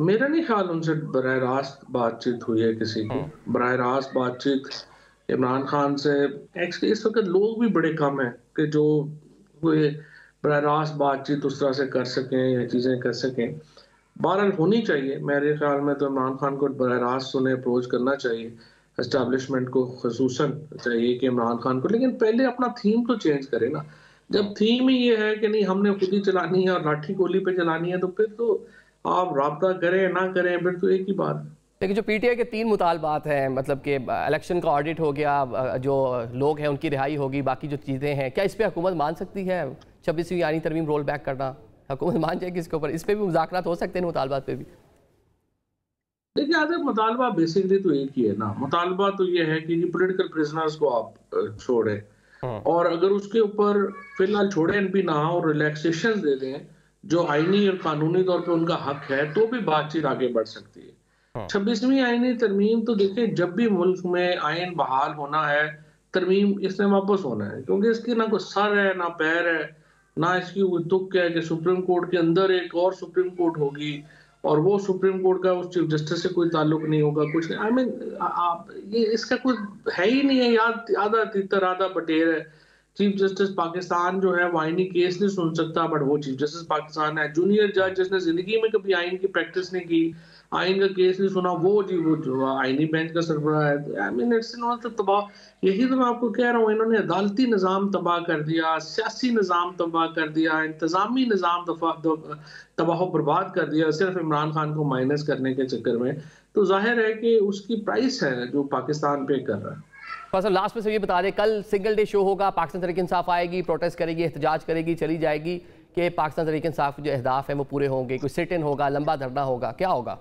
मेरा नहीं ख्याल उनसे बराह रास्त बातचीत हुई है किसी की। बराह रास्त बातचीत इमरान खान से एक्चुअली इस वक्त लोग भी बड़े कम हैं कि जो कोई बराह रास्त बातचीत उस तरह से कर सकें या चीज़ें कर सकें। बहरहाल होनी चाहिए, मेरे ख्याल में तो इमरान खान को बराह रास्त उन्हें अप्रोच करना चाहिए, एस्टैब्लिशमेंट को खसूसन चाहिए कि इमरान खान को, लेकिन पहले अपना थीम तो चेंज करे ना। जब थीम ही ये है कि नहीं हमने खुद ही चलानी है और लाठी गोली पे चलानी है, तो फिर तो आप राब्ता करें ना करें फिर तो एक ही बात है। लेकिन जो पीटीआई के 3 मुतालबात हैं, मतलब कि इलेक्शन का ऑडिट हो गया, जो लोग हैं उनकी रिहाई होगी, बाकी जो चीज़ें हैं, क्या इस पर हुकूमत मान सकती है? 26वीं आईनी तरमीम रोल बैक करना हुकूमत मान जाएगी इसके ऊपर? इस पर भी मुज़ाकरात हो सकते हैं मुतालबात पे भी? देखिए आधे मुतालबा बेसिकली तो एक ही है ना। मुतालबा तो ये है कि पॉलिटिकल प्रिजनर्स को आप छोड़े, और अगर उसके ऊपर फिलहाल छोड़े भी ना और रिलैक्सेशन दे दें जो आईनी और कानूनी तौर पे उनका हक है, तो भी बातचीत आगे बढ़ सकती है। 26वीं आईनी तरमीम तो देखिए, जब भी मुल्क में आइन बहाल होना है तरमीम इसने वापस होना है, क्योंकि इसकी ना कोई सर है ना पैर है, ना इसकी कोई तुक है कि सुप्रीम कोर्ट के अंदर एक और सुप्रीम कोर्ट होगी और वो सुप्रीम कोर्ट का उस चीफ जस्टिस से कोई ताल्लुक नहीं होगा, कुछ नहीं। आई मीन ये इसका कोई है ही नहीं है, याद आधा तितर आधा बटेर है चीफ जस्टिस पाकिस्तान जो है वो आईनी केस नहीं सुन सकता, बट वो चीफ जस्टिस पाकिस्तान है। जूनियर जज जिसने जिंदगी में कभी आइन की प्रैक्टिस नहीं की, आइन का केस नहीं सुना, वो जो आईनी बेंच का सरबराह है। आई मीन इट्स नॉट तबाह। यही तो मैं आपको कह रहा हूँ, इन्होंने अदालती निज़ाम तबाह कर दिया, सियासी निज़ाम तबाह कर दिया, इंतजामी निज़ाम तबाह बर्बाद कर दिया, सिर्फ इमरान खान को माइनस करने के चक्कर में। तो जाहिर है कि उसकी प्राइस है जो पाकिस्तान पे कर रहा है। फैसल लास्ट में से ये बता दें, कल सिंगल डे शो होगा, पाकिस्तान तहरीक इंसाफ आएगी, प्रोटेस्ट करेगी, एहतजाज करेगी, चली जाएगी, कि पाकिस्तान तहरीक इंसाफ के जो अहदाफ हैं वो पूरे होंगे? कोई सिट इन होगा, लंबा धरना होगा, क्या होगा?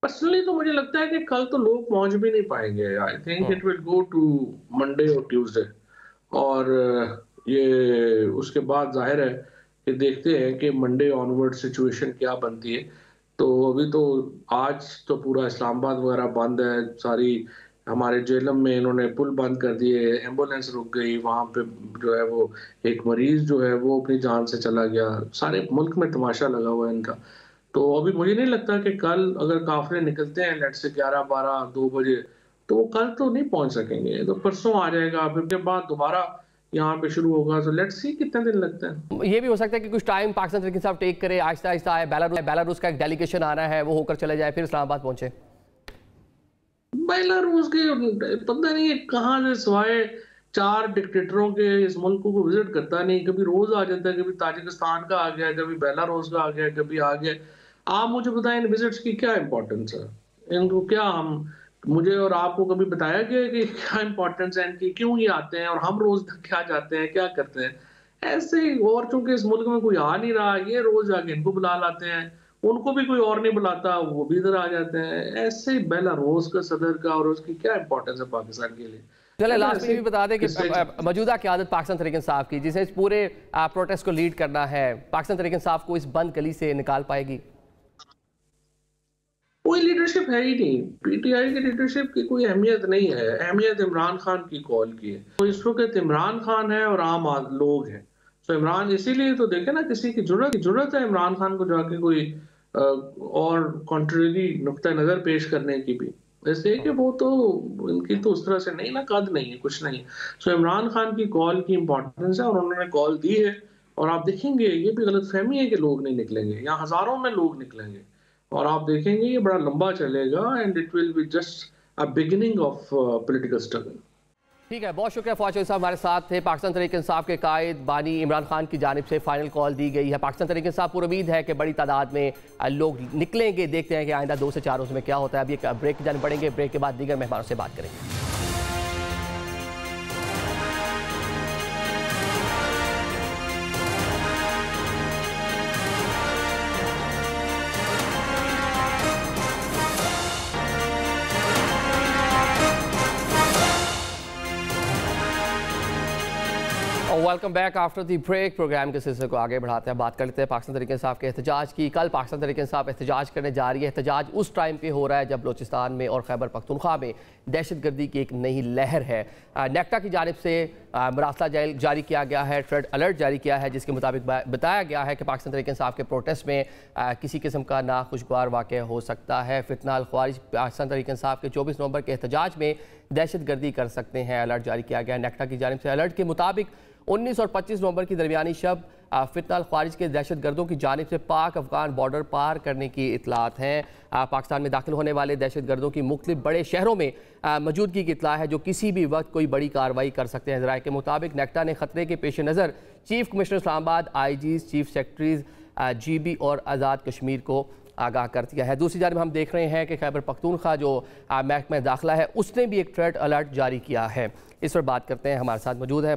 पर्सनली तो मुझे लगता है कि कल तो लोग पहुंच भी नहीं पाएंगे। I think it will go to Monday और ट्यूसडे, और ये उसके बाद जाहिर है कि देखते हैं कि मंडे ऑनवर्ड सिचुएशन क्या बनती है। तो अभी तो आज तो पूरा इस्लामाबाद वगैरह बंद है, सारी हमारे जेलम में इन्होंने पुल बंद कर दिए, एम्बुलेंस रुक गई, वहाँ पे जो है वो एक मरीज जो है वो अपनी जान से चला गया। सारे मुल्क में तमाशा लगा हुआ है इनका। तो अभी मुझे नहीं लगता कि कल अगर काफिले निकलते हैं लेट से 11, 12, 2 बजे, तो वो कल तो नहीं पहुंच सकेंगे, तो परसों आ जाएगा, फिर के बाद दोबारा यहाँ पे शुरू होगा। तो लेट्स सी कितने दिन लगते हैं। ये भी हो सकता है कि कुछ टाइम पाकिस्तान तहरीक इंसाफ टेक करे, आहिस्ता आहिस्ता आए, बेलारूस का एक डेलीगेशन आना है, वो होकर चले जाए, फिर इस्लामाबाद पहुंचे। बेलारूस के पता नहीं है कहाँ से सिवाय 4 डिक्टेटरों के इस मुल्क को विजिट करता नहीं। कभी रोज आ जाता है, कभी ताजिकिस्तान का आ गया, कभी बेलारूस का आ गया, कभी आ गया। आप मुझे बताएं इन विजिट्स की क्या इंपॉर्टेंस है, इनको क्या मुझे और आपको कभी बताया गया कि क्या इंपॉर्टेंस है इनकी, क्यों ये आते हैं, और हम रोज क्या जाते हैं, क्या करते हैं ऐसे ही। और चूंकि इस मुल्क में कोई आ नहीं रहा, ये रोज आके इनको बुला लाते हैं, उनको भी कोई और नहीं बुलाता, वो भी इधर आ जाते हैं। ऐसे ही बेलारूस का सदर का और उसकी क्या इंपॉर्टेंस है पाकिस्तान के लिए। चले लास्ट में ये भी बता दें कि मौजूदा क़यादत पाकिस्तान तहरीक इंसाफ की, जिसे इस पूरे प्रोटेस्ट को लीड करना है, पाकिस्तान तहरीक इंसाफ को इस बंद गली से निकाल पाएगी? कोई लीडरशिप है ही नहीं। पीटीआई की लीडरशिप की कोई अहमियत नहीं है, अहमियत इमरान खान की कॉल की है। तो इस वक्त इमरान खान है और आम लोग हैं। तो इमरान, इसीलिए तो देखे ना, किसी की जरूरत है इमरान खान को जाके कोई और कॉन्ट्रेरी नुक्ता नजर पेश करने की भी, इसलिए कि वो तो इनकी तो उस तरह से नहीं ना, कद नहीं है, कुछ नहीं। सो इमरान खान की कॉल की इंपॉर्टेंस है और उन्होंने कॉल दी है। और आप देखेंगे ये भी गलतफहमी है कि लोग नहीं निकलेंगे, यहाँ हजारों में लोग निकलेंगे, और आप देखेंगे ये बड़ा लंबा चलेगा and it will be just a beginning of political struggle. ठीक है, बहुत शुक्रिया फवाद साहब हमारे साथ थे। पाकिस्तान तहरीक इंसाफ के कायद बानी इमरान खान की जानिब से फाइनल कॉल दी गई है। पाकिस्तान तहरीक इंसाफ पर उम्मीद है कि बड़ी तादाद में लोग निकलेंगे। देखते हैं कि आइंदा 2 से 4 रोज में क्या होता है। अभी एक ब्रेक की जाने पड़ेंगे, ब्रेक के बाद दीगर मेहमानों से बात करेंगे। Welcome back after the break. Programme के सिलसिले को आगे बढ़ाते हैं, बात कर लेते हैं पाकिस्तान तहरीक इंसाफ के एहतजाज की। कल पाकिस्तान तहरीक इंसाफ एहतजाज करने जा रही है। एहतजाज उस टाइम पे हो रहा है जब बलोचिस्तान में और खैबर पख्तूनख्वा में दहशतगर्दी की एक नई लहर है। नेक्टा की जानिब से मरासला जारी किया गया है, रेड अलर्ट जारी किया है, जिसके मुताबिक बताया गया है कि पाकिस्तान तहरीक इंसाफ के प्रोटेस्ट में किसी किस्म का नाखुशगवार वाक़या हो सकता है। फितना अल ख्वारिज पाकिस्तान तहरीक इंसाफ के 24 नवंबर के एहतजाज में दहशतगर्दी कर सकते हैं, अलर्ट जारी किया गया है नेक्टा की जानिब से। अलर्ट के मुताबिक 19 और 25 नवंबर की दरमियानी शब फितना अल ख्वारिज के दहशतगर्दों की जानिब से पाक अफगान बॉर्डर पार करने की इतलात हैं। पाकिस्तान में दाखिल होने वाले दहशतगर्दों की मुख्तलिफ बड़े शहरों में मौजूदगी की इतला है, जो किसी भी वक्त कोई बड़ी कार्रवाई कर सकते हैं। ज़राए के मुताबिक नेक्टा ने खतरे के पेश नज़र chief commissioner Islamabad, IGs, chief secretaries GB और आज़ाद कश्मीर को आगाह कर दिया है। दूसरी जानब हम देख रहे हैं कि खैबर पख्तूनख्वा जो महकमा दाखिला है, उसने भी एक रेड अलर्ट जारी किया है। इस पर बात करते हैं। हमारे साथ मौजूद है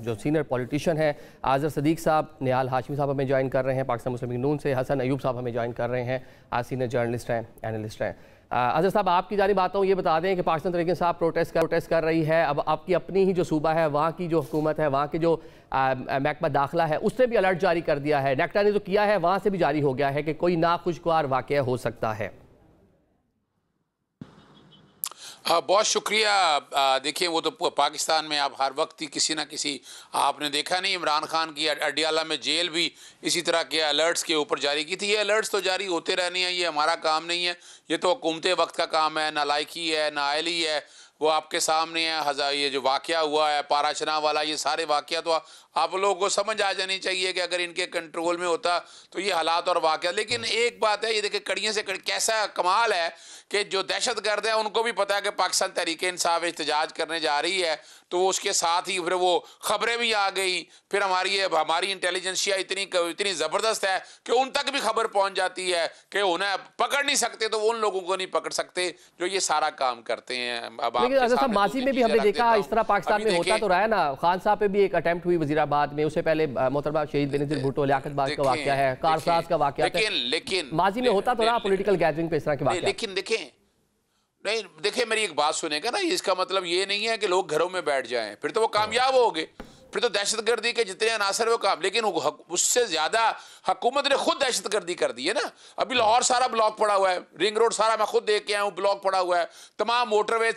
जो सीनियर पॉलिटिशियन है आज़र सदीक साहब, निहाल हाशमी साहब हमें ज्वाइन कर रहे हैं पाकिस्तान मुस्लिम लीग नून से, हसन अयूब साहब हमें ज्वाइन कर रहे हैं, सीनियर जर्नलिस्ट हैं, एनालिस्ट हैं। आज़र साहब, आपकी जानिब आता हूँ, ये बता दें कि पाकिस्तान तहरीक इंसाफ प्रोटेस्ट कर रही है। अब आपकी अपनी ही जो सूबा है, वहाँ की जो हुकूमत है, वहाँ के जो महकमा दाखिला है, उसने भी अलर्ट जारी कर दिया है। नेक्टा ने जो किया है वहाँ से भी जारी हो गया है कि कोई नाखुशगवार वाक़या हो सकता है। बहुत शुक्रिया। देखिए, वो तो पाकिस्तान में आप हर वक्त ही किसी ना किसी, आपने देखा नहीं इमरान खान की अडियाला में जेल भी इसी तरह के अलर्ट्स के ऊपर जारी की थी। ये अलर्ट्स तो जारी होते रहने हैं, ये हमारा काम नहीं है, ये तो हुकूमत वक्त का काम है। नालायकी है, नाअहली है, वो आपके सामने है। ये जो वाकया हुआ है पाराचना वाला, ये सारे वाकया तो आप लोगों को समझ आ जानी चाहिए कि अगर इनके कंट्रोल में होता तो ये हालात और वाकया। लेकिन एक बात है, ये देखिए कड़ियों से कैसा कमाल है कि जो दहशतगर्द है उनको भी पता है कि पाकिस्तान तहरीक इंसाफ एहतजाज करने जा रही है, तो वो उसके साथ ही फिर वो खबरें भी आ गई। फिर हमारी इंटेलिजेंसिया इतनी ज़बरदस्त है कि उन तक भी खबर पहुंच जाती है कि उन्हें पकड़ नहीं सकते तो उन लोगों को नहीं पकड़ सकते जो ये सारा काम करते हैं। अब माजी में भी हमने देखा इस तरह पाकिस्तान में होता तो रहा है ना। खान साहब पे भी एक अटेम्प्ट हुई वजीराबाद में, उससे पहले मोहतरमा शहीद बेनज़ीर भुट्टो लियाकत बाग का वाकया है, कारसाज का वाकया है। लेकिन माजी में होता तो रहा पॉलिटिकल गैदरिंग पे इस तरह के वाकया। लेकिन देखिए मेरी एक बात सुनेगा ना, इसका मतलब ये नहीं है कि लोग घरों में बैठ जाएं, फिर तो वो कामयाब हो गए, फिर तो दहशतगर्दी के जितने अनासर वो काम। लेकिन उससे ज्यादा हुकूमत ने खुद दहशतगर्दी कर दी है ना। अभी लाहौर सारा ब्लॉक पड़ा हुआ है, रिंग रोड सारा मैं खुद देख के आया हूँ, ब्लॉक पड़ा हुआ है। तमाम मोटरवे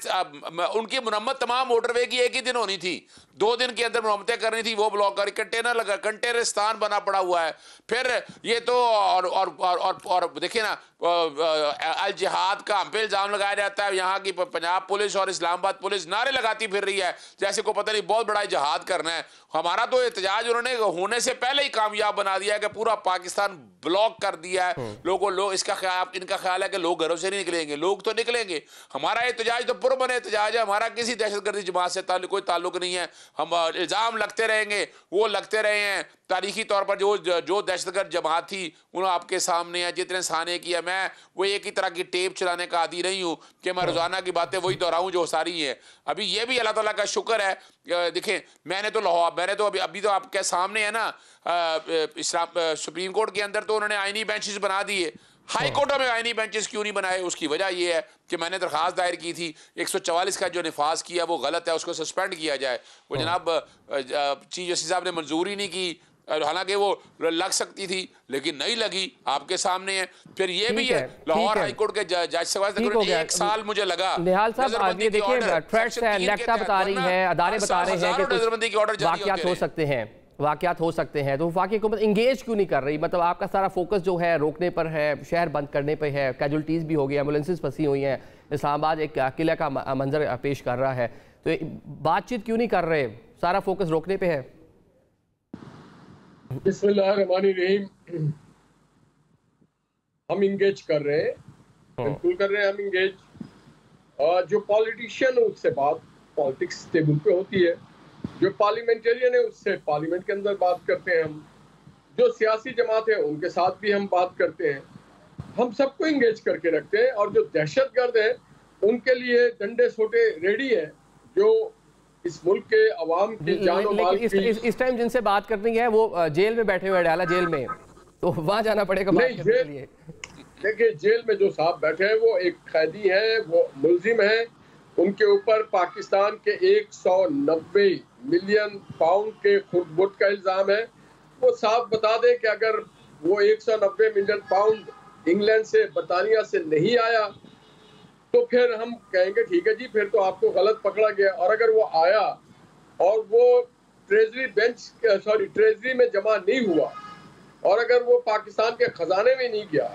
उनकी मुरम्मत तमाम मोटरवे की एक ही दिन होनी थी, 2 दिन के अंदर मुरम्मतें करनी थी, वो ब्लॉक कर कंटेनर लगा, कंटेनरिस्तान बना पड़ा हुआ है। फिर ये तो और देखिए ना, अल जिहाद का हम पे इल्जाम लगाया जाता है। यहाँ की पंजाब पुलिस और इस्लामाबाद पुलिस नारे लगाती फिर रही है जैसे को पता नहीं बहुत बड़ा जिहाद करना है। हमारा तो एहतजाज उन्होंने होने से पहले ही कामयाब बना दिया है कि पूरा पाकिस्तान ब्लॉक कर दिया है। लोग इनका ख्याल है कि लोग घरों से नहीं निकलेंगे, लोग तो निकलेंगे। हमारा एहतजाज तो पुरअमन एहतजाज है, हमारा किसी दहशतगर्दी जमात से कोई ताल्लुक नहीं है। हम इल्जाम लगते रहेंगे, वो लगते रहे हैं। तारीखी तौर पर जो दहशतगर्द जमात थी उन्होंने आपके सामने है, जितने साने किया। मैं वो एक ही तरह की टेप चलाने का आदी नहीं हूँ कि मैं रोजाना की बातें वही दोहराऊं जो सारी है। अभी ये भी अल्लाह ताला का शुक्र है। देखें मैंने तो अभी तो आपके सामने है ना, सुप्रीम कोर्ट के अंदर तो उन्होंने आईनी बेंचेस बना दिए, हाई कोर्ट में आईनी बेंचेस क्यों नहीं बनाए? उसकी वजह यह है कि मैंने दरखास्त दायर की थी 144 का जो निफाज किया वो गलत है, उसको सस्पेंड किया जाए। वो जनाब चीफ जस्टिस साहब ने मंजूरी नहीं की, हालांकि वो लग सकती थी लेकिन नहीं लगी, आपके सामने है। फिर ये भी है लाहौर हाई कोर्ट के जज से 1 साल मुझे लगा। निहाल साहब आगे देखिए, थ्रेट्स है, नेक्टा बता रही है, अदारे बता रहे हैं कि नजरबंदी के ऑर्डर वाकयात हो सकते हैं, तो वफाकी हुकूमत इंगेज क्यों नहीं कर रही? मतलब आपका सारा फोकस जो है रोकने पर है, शहर बंद करने पर है, कैजुअल्टीज भी हो गई, एम्बुलेंसेज फंसी हुई हैं, इस्लामाबाद एक किले का मंजर पेश कर रहा है, तो बातचीत क्यों नहीं कर रहे? सारा फोकस रोकने पे है। बिस्मिल्लाहिर्रहमानिर्रहीम। हम इंगेज कर रहे हैं, बिल्कुल कर रहे हैं हम इंगेज। जो पॉलिटिशियन है उससे बात पॉलिटिक्स टेबल पे होती है, जो पार्लियामेंटेरियन है उससे पार्लियामेंट के अंदर बात करते हैं हम, जो सियासी जमात है उनके साथ भी हम बात करते हैं। हम सबको इंगेज करके रखते हैं। और जो दहशतगर्द है उनके लिए डंडे सोटे रेडी है, जो इस मुल्क के अवाम की जान और माल की। इस टाइम जिनसे बात करनी है वो जेल में बैठे हुए, डाला जेल में, तो वहां जाना पड़ेगा बात करने के लिए। देखिए जेल में जो साहब बैठे हैं वो एक कैदी है, वो मुलजिम है, उनके ऊपर पाकिस्तान के 190 मिलियन पाउंड के खुर्द का इल्जाम है। वो साफ बता दे कि अगर वो 190 मिलियन पाउंड इंग्लैंड से बरतानिया से नहीं आया तो फिर हम कहेंगे ठीक है जी, फिर तो आपको गलत पकड़ा गया। और अगर वो आया और वो ट्रेजरी में जमा नहीं हुआ और अगर वो पाकिस्तान के खजाने में नहीं गया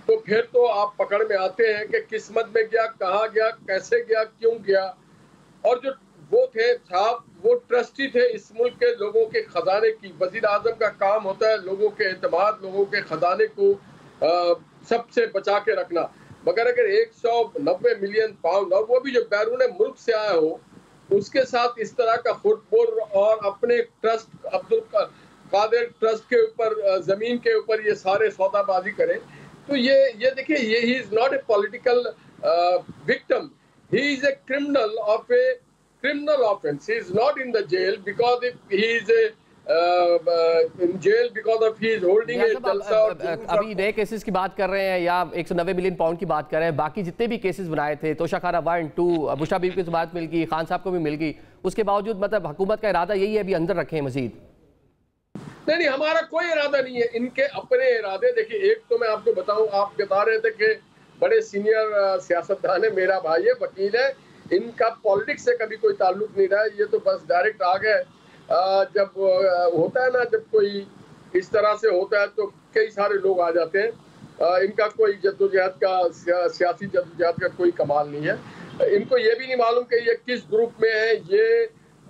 तो फिर तो आप पकड़ में आते हैं कि किस्मत में गया, कहाँ गया, कैसे गया, क्यों गया। और जो वो थे साहब, वो ट्रस्टी थे इस मुल्क के लोगों के खजाने की। वजीर आजम का काम होता है लोगों के एतमाद, लोगों के खजाने को सबसे बचा के रखना। मगर अगर 190 मिलियन पाउंड, और वो भी जो बैरून मुल्क से आया हो, उसके साथ इस तरह का फुटबॉल और अपने ट्रस्ट अब्दुल कादिर ट्रस्ट के ऊपर, जमीन के ऊपर ये सारे सौदाबाजी करें, तो ये देखिए, ये he is not a political victim, he is a criminal of A criminal offense. He is not in the jail because if he is in jail because of he is holding a jalsa. अभी नए cases की बात कर रहे हैं या 190 million pound की बात कर रहे हैं, बाकी जितने भी केसेस बनाए थे, तोशाखाना 1, 2, बुशरा बीबी की तो बात मिल गई, खान साहब को भी मिल गई, उसके बावजूद मतलब हुकूमत का इरादा यही है अभी अंदर रखें मजीद? नहीं, हमारा कोई इरादा नहीं है, इनके अपने इरादे। देखिए एक तो मैं आपको बताऊं, आप बता रहे थे कि बड़े सीनियर सियासतदान है, मेरा भाई है, वकील है, इनका पॉलिटिक्स से कभी कोई ताल्लुक नहीं रहा है, ये तो बस डायरेक्ट आ गए। जब होता है ना, जब कोई इस तरह से होता है तो कई सारे लोग आ जाते हैं। इनका कोई जद्दोजहद का, सियासी जद्दोजहद का कोई कमाल नहीं है। इनको ये भी नहीं मालूम कि ये किस ग्रुप में है। ये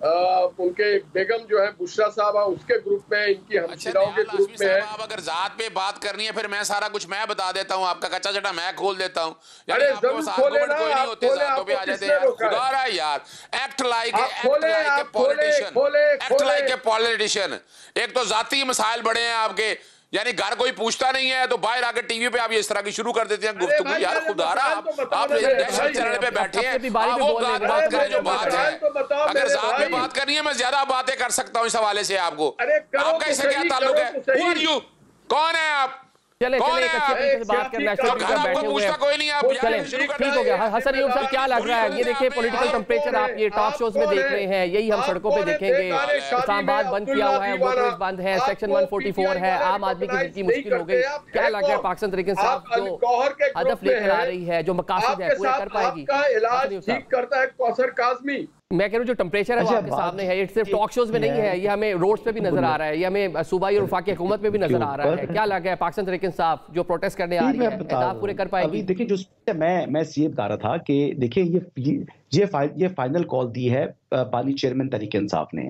उनके बेगम जो है बुशरा साहब उसके ग्रुप में, इनकी हमशिराओं के ग्रुप में है। आप अगर जात पे बात करनी है फिर मैं सारा कुछ मैं बता देता हूँ, आपका कच्चा चटा मैं खोल देता हूँ। अरे जरूर खोले ना, कोई नहीं होते, जातों पे आ जाते हैं। खुदा रहा यार, एक्ट लाइक ए पॉलिटिशियन। एक तो जाती मसाइल बड़े हैं आपके, यानी घर कोई पूछता नहीं है तो बाहर आकर टीवी पे आप इस तरह की शुरू कर देते हैं गुफ्तगू। यार खुदारा आप दहशत चैनल पे बैठे हैं, वो बात करें जो बात है। अगर जात में बात करनी है मैं ज्यादा बातें कर सकता हूँ इस हवाले से। आपको आपका इससे क्या ताल्लुक है? Who are you? कौन है आप? चले एक अच्छे तरीके से बात करना बैठे हुए हैं। चले ठीक हो गया। हसन अयूब साहब क्या लग रहा है? ये देखिए पॉलिटिकल टेम्परेचर आप ये टॉक शोज में देख रहे हैं, यही हम सड़कों पे देखेंगे। इस्लामाबाद बंद किया हुआ है, मोटर्स बंद है, सेक्शन 144 है, आम आदमी की जिंदगी मुश्किल हो गई। क्या लग रहा है पाकिस्तान तहरीक इंसाफ जो हदफ लेकर आ रही है, जो मकासद है, पूरे कर पाएगी? ठीक करता है कौसर काज़मी। मैं कह रहा हूँ जो टेम्परेचर है वो आपके सामने है, ये सिर्फ टॉक शोज में नहीं है, ये हमें रोड्स पे भी नजर आ रहा है, ये हमें सूबाई और वफाकी हुकूमत में भी नजर आ रहा है। क्या लगा है पाकिस्तान तहरीक इंसाफ जो प्रोटेस्ट करने आ रही है, अहदाफ पूरे कर पाएगी? देखिए जो मैं सीए बता रहा था कि देखिए ये फाइनल कॉल दी है बानी चेयरमैन तहरीक इंसाफ ने।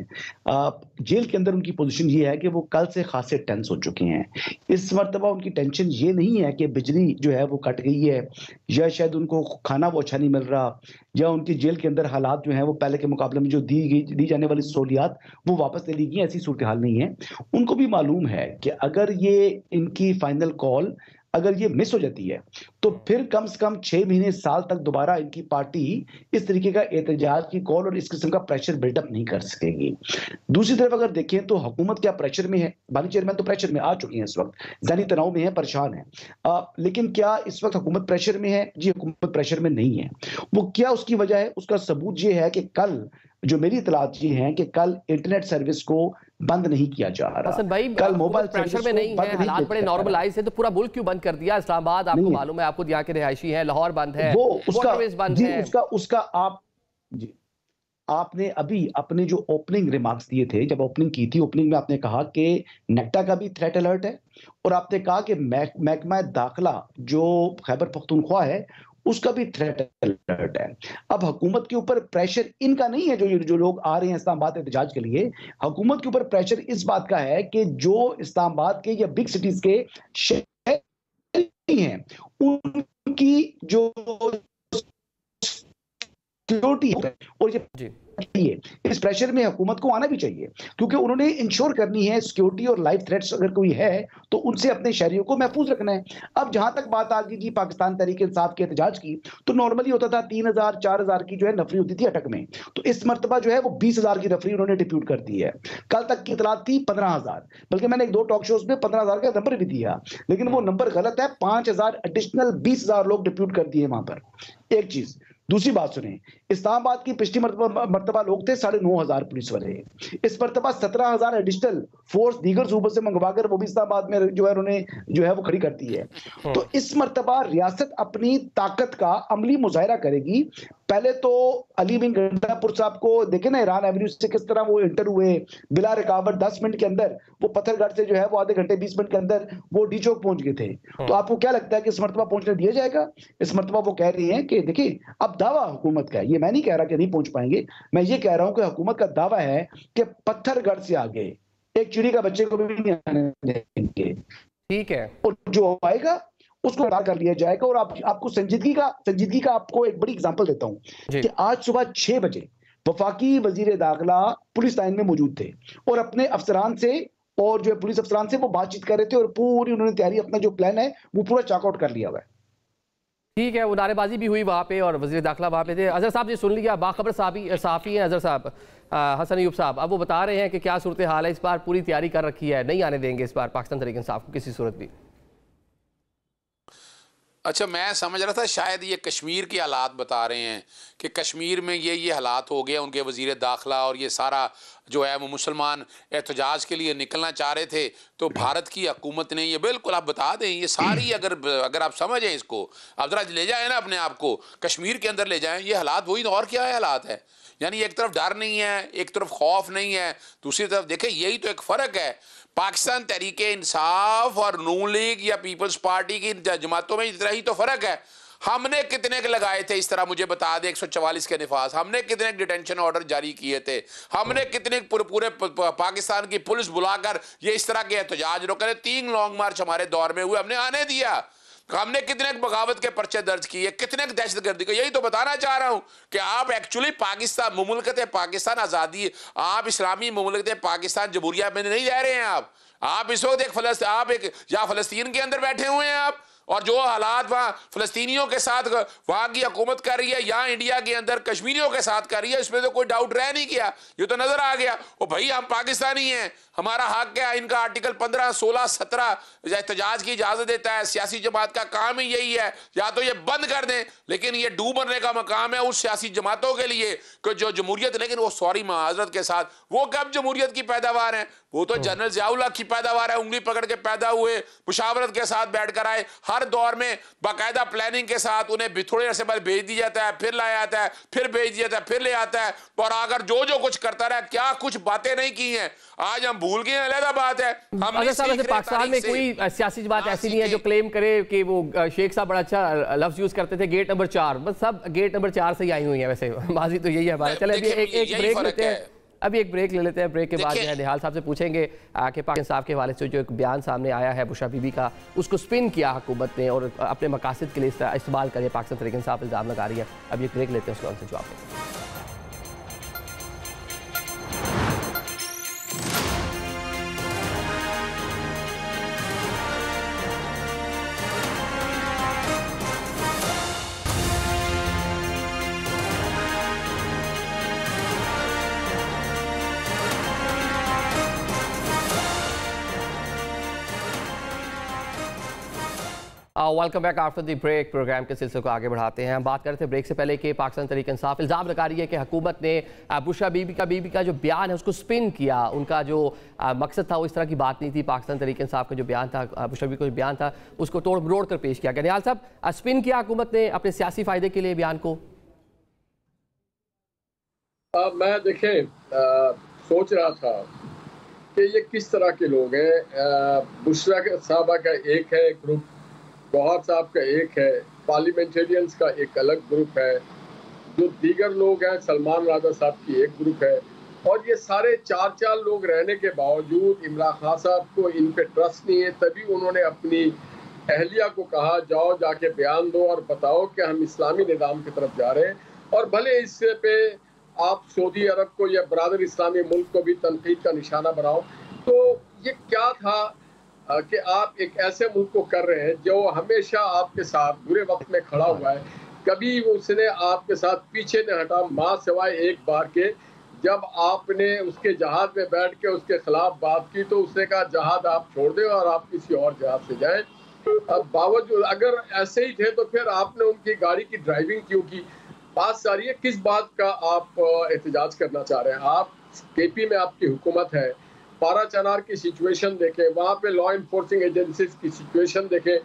जेल के अंदर उनकी पोजीशन ये है कि वो कल से खासे टेंस हो चुके हैं। इस मरतबा उनकी टेंशन ये नहीं है कि बिजली जो है वो कट गई है, या शायद उनको खाना वो अच्छा नहीं मिल रहा, या उनकी जेल के अंदर हालात जो है वो पहले के मुकाबले में जो दी जाने वाली सहूलियात वो वापस ले ली गई, ऐसी सूरत हाल नहीं है। उनको भी मालूम है कि अगर ये इनकी फाइनल कॉल अगर ये मिस हो जाती है तो फिर कम से कम 6 महीने साल तक दोबारा इनकी पार्टी इस तरीके का एहतजाज की कॉल और इस किस्म का प्रेशर बिल्डअप नहीं कर सकेगी। दूसरी तरफ अगर देखें तो हुकूमत क्या प्रेशर में है? बानी चेयरमैन तो प्रेशर में आ चुकी है, इस वक्त ज़हनी तनाव में है, परेशान है। लेकिन क्या इस वक्त हुकूमत प्रेशर में है? जी हुकूमत प्रेशर में नहीं है। वो क्या उसकी वजह है? उसका सबूत ये है कि कल जो मेरी इतलात ये है कि कल इंटरनेट सर्विस को बंद नहीं किया जा रहा। हसन भाई कल मोबाइल प्रेशर में नहीं है, हालात बड़े नॉर्मलाइज है, तो पूरा मुल्क क्यों बंद कर दिया? इस्लामाबाद आपको मालूम है, आपको यहाँ के रिहायशी है, लाहौर बंद है, वो उसका बंद है। उसका आप जी आपने अभी अपने जो ओपनिंग रिमार्क्स दिए थे, जब ओपनिंग की थी, ओपनिंग में आपने कहा कि नेक्टा का भी थ्रेट अलर्ट है, और आपने कहा कि महकमा दाखिला जो खैबर पख्तूनख्वा है उसका भी थ्रेट अलर्ट है। अब हुकूमत के ऊपर प्रेशर इनका नहीं है, जो लोग आ रहे हैं इस्लामाबाद एहतजाज के लिए, हुकूमत के ऊपर प्रेशर इस बात का है कि जो इस्लामाबाद के या बिग सिटीज के शहर हैं उनकी जो सिक्योरिटी है और ये इस प्रेशर में हुकूमत को आना भी चाहिए, क्योंकि उन्होंने इंश्योर करनी है सिक्योरिटी और लाइफ थ्रेट्स अगर कोई है तो उनसे अपने शहरियों को महफूज रखना है। अब जहां तक बात आ गई जी पाकिस्तान तहरीक इंसाफ के एहतजाज की, तो नॉर्मली होता था 3000 4000 की जो है नफरी होती थी अटक में, तो इस मरतबा जो है वो 20000 की नफरी उन्होंने डिप्यूट कर दी है। कल तक की इतलात थी 15000, बल्कि मैंने 1-2 टॉक शोज में 15000 का नंबर भी दिया, लेकिन वो नंबर गलत है। 5000 एडिशनल 20000 लोग डिप्यूट कर दिए वहां पर। एक चीज। दूसरी बात सुने, इस्लामाबाद की पिछली मरतबा लोग थे 9500 पुलिस वाले, इस मरतबा 17000 एडिशनल फोर्स दीगर सूबों से मंगवाकर वो भी इस्लामाबाद में जो है उन्होंने जो है वो खड़ी करती है। तो इस मरतबा रियासत अपनी ताकत का अमली मुजाहरा करेगी। पहले तो अली बिन गंडापुर साहब को देखे ना, ईरान एवेन्यू से किस तरह वो इंटर हुए बिला रुकावट, 10 मिनट के अंदर वो पत्थरगढ़ से जो है वो आधे घंटे 20 मिनट के अंदर वो डी चौक पहुंच गए थे। तो आपको क्या लगता है कि इस मरतबा पहुंचने दिया जाएगा? इस मरतबा वो कह रही हैं कि देखिए अब दावा हुकूमत का है, ये मैं नहीं कह रहा कि नहीं पहुंच पाएंगे, मैं ये कह रहा हूं कि हुकूमत का दावा है कि पत्थरगढ़ से आगे एक चिड़ी का बच्चे को भी नहीं आने देंगे। ठीक है, और जो आएगा उसको गिरफ्तार कर लिया जाएगा। और आपको संजीदगी का आपको एक बड़ी एग्जांपल देता हूं कि आज सुबह 6 बजे वफाकी वजीर दाखिला पुलिस लाइन में मौजूद थे और अपने अफसरान से और जो पुलिस अफसरान से वो बातचीत कर रहे थे, और पूरी उन्होंने तैयारी, अपना जो प्लान है वो पूरा चॉकआउट कर लिया हुआ है। ठीक है, वो नारेबाजी भी हुई वहाँ पे और वज़ीर दाखिला वहाँ पे थे। अजहर साहब जी सुन लिया, बाखबर साफ़ी हैं अजहर साहब, हसन अयूब साहब, अब वो बता रहे हैं कि क्या सूरत हाल है, इस बार पूरी तैयारी कर रखी है, नहीं आने देंगे इस बार पाकिस्तान तहरीक इंसाफ को किसी सूरत भी। अच्छा, मैं समझ रहा था शायद ये कश्मीर के हालात बता रहे हैं कि कश्मीर में ये हालात हो गए, उनके वज़ीर दाखिला और ये सारा जो है वो मुसलमान एहतजाज के लिए निकलना चाह रहे थे, तो भारत की हुकूमत ने ये बिल्कुल आप बता दें, ये सारी अगर आप समझें इसको, आप ज़रा ले जाएं ना अपने आप को कश्मीर के अंदर ले जाएं, ये हालात वही और क्या है हालात है। यानी एक तरफ डर नहीं है, एक तरफ खौफ नहीं है, दूसरी तरफ देखें यही तो एक फ़र्क है पाकिस्तान तहरीक इंसाफ और नून लीग या पीपल्स पार्टी की जमातों में, इतना ही तो फ़र्क है। हमने कितने के लगाए थे, इस तरह मुझे बता दे, 144 के निफाज, हमने कितने डिटेंशन ऑर्डर जारी किए थे, हमने कितने पूरे पाकिस्तान की पुलिस बुलाकर ये इस तरह के एहतजाज रोके, 3 लॉन्ग मार्च हमारे दौर में हुए, हमने आने दिया, हमने कितने बगावत के पर्चे दर्ज किए, कितने दहशतगर्दी को, यही तो बताना चाह रहा हूं कि आप एक्चुअली पाकिस्तान मुमलकत पाकिस्तान आजादी, आप इस्लामी मुमलकत पाकिस्तान जमहूरिया में नहीं रह रहे हैं। आप इस वक्त आप एक या फलस्तीन के अंदर बैठे हुए हैं आप, और जो हालात वहां फलस्तीनियों के साथ वहां की हुकूमत कर रही है या इंडिया के अंदर कश्मीरियों के साथ कर रही है, इसमें तो कोई डाउट रह नहीं गया, ये तो नजर आ गया। ओ भाई हम पाकिस्तानी हैं, हमारा हक है, इनका आर्टिकल 15, 16, 17 एहतजाज की इजाजत देता है, सियासी जमात का काम ही यही है, या तो ये बंद कर दें, लेकिन ये डूब मरने का मकाम है उस सियासी जमातों के लिए कि जो जमहूरियत, लेकिन वो सॉरी माजरत के साथ, वो कब जमहूरियत की पैदावार है, वो तो जनरल ज़ियाउल्लाह की पैदावार है, उंगली पकड़ के पैदा हुए, मुशावरत के साथ बैठ कर आए, हर दौर में बाकायदा प्लानिंग के साथ उन्हें थोड़े अरसे बाद भेज दिया जाता है, फिर लाया जाता है, फिर भेज दिया जाता है, फिर ले आता है, और अगर जो कुछ करता रहा, क्या कुछ बातें नहीं की हैं, आज हम भूल गए, अलग बात है। पाकिस्तान में कोई सियासी बात ऐसी नहीं है जो क्लेम करे कि वो शेख साहब बड़ा अच्छा लफ्ज यूज करते थे, गेट नंबर 4, बस सब गेट नंबर 4 से ही आई हुई है, वैसे माजी तो यही है हमारा। चले अभी एक ब्रेक लेते हैं, अभी एक ब्रेक ले लेते हैं, ब्रेक के बाद जो है निहाल साहब से पूछेंगे कि पाकिस्तान साहब के हवाले से जो एक बयान सामने आया है बुशरा बीबी का, उसको स्पिन किया हुकूमत ने और अपने मकासद के लिए इस्तेमाल करे पाकिस्तान तहरीक इंसाफ इल्ज़ाम लगा रही है। अभी एक ब्रेक लेते हैं, उसके बाद जवाब देते हैं। Welcome back after the break. Programme के सिलसिले को आगे बढ़ाते हैं। हम बात कर रहे थे ब्रेक से पहले कि पाकिस्तान तहरीक इंसाफ इल्ज़ाम लगा रही है कि हुकूमत ने बुशरा बीबी का जो बयान है उसको स्पिन किया। उनका जो मकसद था वो इस तरह की बात नहीं थी। पाकिस्तान तहरीक इंसाफ का जो बयान था, बुशरा बीबी का जो बयान था, उसको तोड़ मरोड़ कर पेश किया गया। निहाल साहब, स्पिन किया हुकूमत ने अपने सियासी फ़ायदे के लिए बयान को। मैं देखें सोच रहा था कि ये किस तरह के लोग हैं। बुशरा साहबा का एक है ग्रुप, गौहर साहब का एक है, पार्लियामेंटेरियंस का एक अलग ग्रुप है, जो दीगर लोग हैं सलमान राजा साहब की एक ग्रुप है, और ये सारे चार लोग रहने के बावजूद इमरान खान साहब को इन पे ट्रस्ट नहीं है। तभी उन्होंने अपनी अहलिया को कहा जाओ जाके बयान दो और बताओ कि हम इस्लामी निज़ाम की तरफ जा रहे हैं, और भले इससे पे आप सऊदी अरब को या बरादर इस्लामी मुल्क को भी तनकीद का निशाना बनाओ। तो ये क्या था कि आप एक ऐसे मुल्क को कर रहे हैं जो हमेशा आपके साथ बुरे वक्त में खड़ा हुआ है, कभी उसने आपके साथ पीछे नहीं हटा, माँ सिवाय एक बार के जब आपने उसके जहाज में बैठ के उसके खिलाफ बात की तो उसने कहा जहाज आप छोड़ दें और आप किसी और जहाज से जाएं। अब बावजूद अगर ऐसे ही थे तो फिर आपने उनकी गाड़ी की ड्राइविंग क्यों की? बात सारी है किस बात का आप एहतजाज करना चाह रहे हैं। आप केपी में आपकी हुकूमत है, पारा चनार की सिचुएशन देखें, वहाँ पे लॉ इन्फोर्सिंग एजेंसीज की सिचुएशन देखें,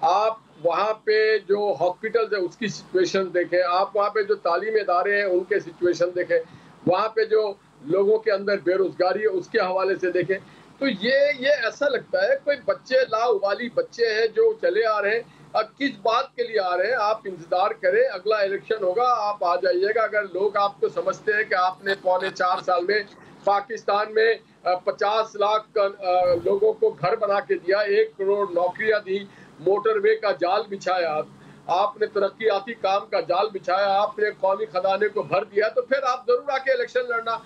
आप वहाँ पे जो हॉस्पिटल्स है उसकी सिचुएशन देखें, आप वहाँ पे जो तालीम इदारे हैं उनके सिचुएशन देखें, वहाँ पे जो लोगों के अंदर बेरोजगारी है उसके हवाले से देखें। तो ये ऐसा लगता है कोई बच्चे लाउबाली बच्चे हैं जो चले आ रहे हैं। अब किस बात के लिए आ रहे हैं? आप इंतजार करें, अगला इलेक्शन होगा, आप आ जाइएगा। अगर लोग आपको समझते हैं कि आपने 4.25 साल में पाकिस्तान में 50 लाख लोगों को घर बना के दिया, 1 करोड़ नौकरियां दी, मोटरवे का जाल बिछाया, आपने तरक्याती काम का जाल बिछाया, आपने कौमी खजाने को भर दिया, तो फिर आप जरूर आके इलेक्शन लड़ना।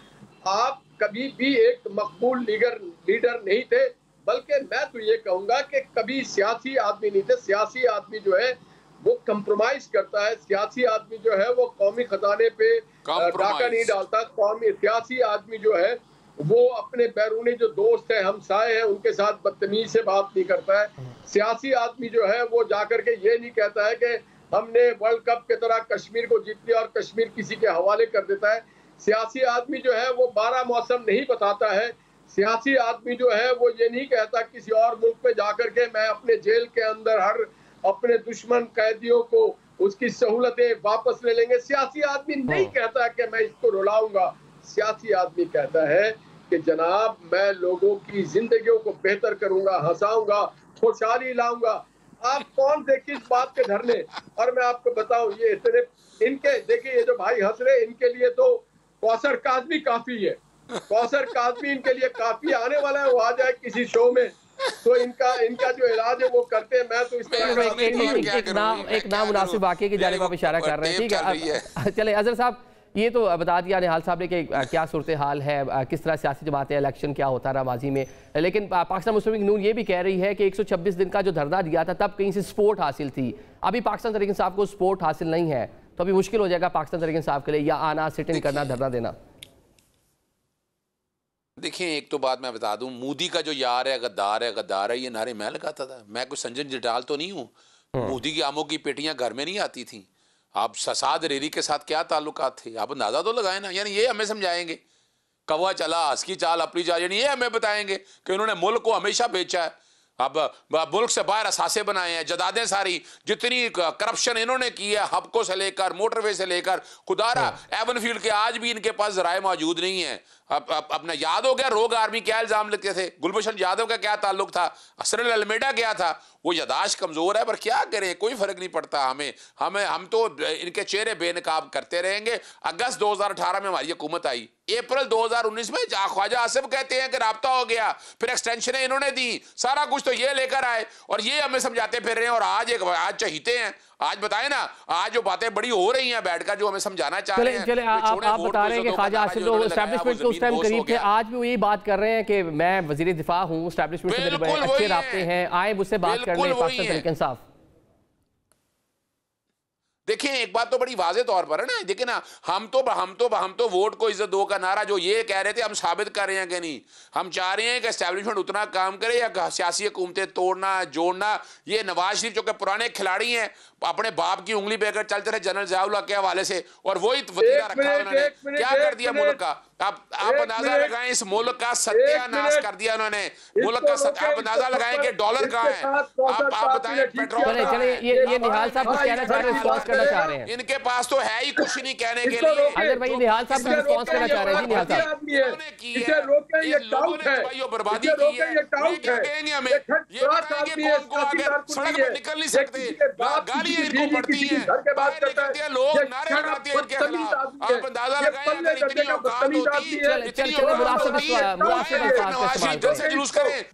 आप कभी भी एक मकबूल लीडर नहीं थे, बल्कि मैं तो ये कहूंगा कि कभी सियासी आदमी नहीं थे। सियासी आदमी जो है वो कंप्रोमाइज करता है, सियासी आदमी जो है वो कौमी खजाने पे डाका नहीं डालता। कौमी सियासी आदमी जो है वो अपने बैरूनी जो दोस्त है, हमसाए हैं, उनके साथ बदतमीज से बात नहीं करता है। सियासी आदमी जो है वो जाकर के ये नहीं कहता है कि हमने वर्ल्ड कप की तरह कश्मीर को जीत लिया और कश्मीर किसी के हवाले कर देता है। सियासी आदमी जो है वो 12 मौसम नहीं बताता है। सियासी आदमी जो है वो ये नहीं कहता किसी और मुल्क में जाकर के मैं अपने जेल के अंदर हर अपने दुश्मन कैदियों को उसकी सहूलतें वापस ले लेंगे। सियासी आदमी नहीं कहता कि मैं इसको रुलाऊंगा। सियासी आदमी कहता है कि जनाब मैं लोगों की जिंदगियों को बेहतर करूंगा, हंसाऊंगा, खुशहाली लाऊंगा। आप कौन थे किस बात के धरने? और मैं आपको बताऊं, ये इतने इनके, देखिए ये जो भाई हंस रहे, इनके लिए तो कौसर काज़मी काफी है। कौसर काज़मी इनके लिए काफी, आने वाला है वो आ जाए किसी शो में तो इनका जो इलाज है वो करते हैं। मैं तो इस तरह एक नाम मुनासिब वाकये की जानिब आप इशारा कर रहे हैं, ठीक है। चले अजहर साहब, ये तो बता दिया निहाल साहब ने कि क्या सूरत हाल है, किस तरह सियासी जमातें, इलेक्शन क्या होता रहा माजी में, लेकिन पाकिस्तान मुस्लिम लीग नून ये भी कह रही है कि 126 दिन का जो धरना दिया था तब कहीं से सपोर्ट हासिल थी, अभी पाकिस्तान तहरीक इंसाफ को सपोर्ट हासिल नहीं है, तो अभी मुश्किल हो जाएगा पाकिस्तान तहरीक इंसाफ के लिए या आना, सिट इन करना, धरना देना। देखिए, एक तो बात मैं बता दूं, मोदी का जो यार है, गद्दार है, ये नारे मैं लगाता था। मैं कोई संजय जिटाल तो नहीं हूँ। मोदी की आमों की पेटियां घर में नहीं आती थी। आप ससाद रेरी के साथ क्या ताल्लुकात थे, आप अंदाजा तो लगाए ना। यानी ये हमें समझाएंगे, कौवा चला हंसकी चाल अपनी चाल, यानी ये हमें बताएंगे कि उन्होंने मुल्क को हमेशा बेचा है। अब मुल्क से बाहर असासे बनाए हैं, जदादें सारी, जितनी करप्शन इन्होंने की है, हबकों से लेकर मोटरवे से लेकर, खुदारा एवनफील्ड के आज भी इनके पास जराए मौजूद नहीं है। अब अपना याद हो गया रोग आर्मी क्या इल्जाम लेते थे, गुलभूषण यादव का क्या ताल्लुक था, असरल अलमेडा क्या था। वो यादाश्त कमजोर है, पर क्या करें, कोई फर्क नहीं पड़ता हमें। हम तो इनके चेहरे बेनकाब करते रहेंगे। अगस्त 2018 में हमारी हुकूमत आई, अप्रैल 2019 में ख्वाजा आसिफ कहते हैं कि राब्ता हो गया, फिर एक्सटेंशन इन्होंने दी, सारा कुछ तो ये लेकर आए और ये हमें समझाते फिर रहे हैं। और आज चाहते हैं, आज बताएं ना, आज जो बातें बड़ी हो रही हैं बैठकर, जो हमें समझाना चाह रहे हैं। चले आप बता रहे हैं कि ख्वाजा आसिफ लोग एस्टैब्लिशमेंट के उस टाइम करीब थे, आज भी वो यही बात कर रहे हैं कि मैं वजीर दिफा हूँ, एस्टैब्लिशमेंट से मेरे बड़े अच्छे राब्ते हैं, आए मुझसे बात करने पाकिस्तान तहरीक इंसाफ। देखिए, एक बात तो बड़ी वाज़े तौर पर है ना, देखिए ना, हम तो वोट को इज्जत दो का नारा जो ये कह रहे थे, हम साबित कर रहे हैं कि नहीं। हम चाह रहे हैं कि एस्टैब्लिशमेंट उतना काम करे या सियासी हुकूमतें तोड़ना जोड़ना। ये नवाज शरीफ जो कि पुराने खिलाड़ी हैं, अपने बाप की उंगली पे अगर चलते रहे जनरल ज़ियाउल हक के हवाले से, और वही वतीरा रखा उन्होंने, क्या कर दिया मुल्क का। आप अंदाजा लगाएं, इस मुल्क का सत्यानाश कर दिया उन्होंने, मुल्क का आप अंदाजा लगाएं कि डॉलर कहाँ है। आप बताएं, पेट्रोल। चले ये निहाल साहब कुछ कहना चाह रहे हैं, रिस्पॉन्स करना चाह रहे हैं। इनके पास तो है ही कुछ नहीं कहने के लिए। अजहर भाई, निहाल साहब रिस्पॉन्स करना चाह रहे हैं। जी निहाल साहब, इसे रोके, ये टाउट है, बर्बादी की है, ये टाउट है। हमें ये बताएंगे कौन को आगे सड़क पे निकल नहीं सकते, गालियां इनको पड़ती हैं, बाहर निकलते हैं लोग, नारे लगाते हैं इनके खिलाफ। आप अंदाजा लगाएं, अगर इतनी औकात होती,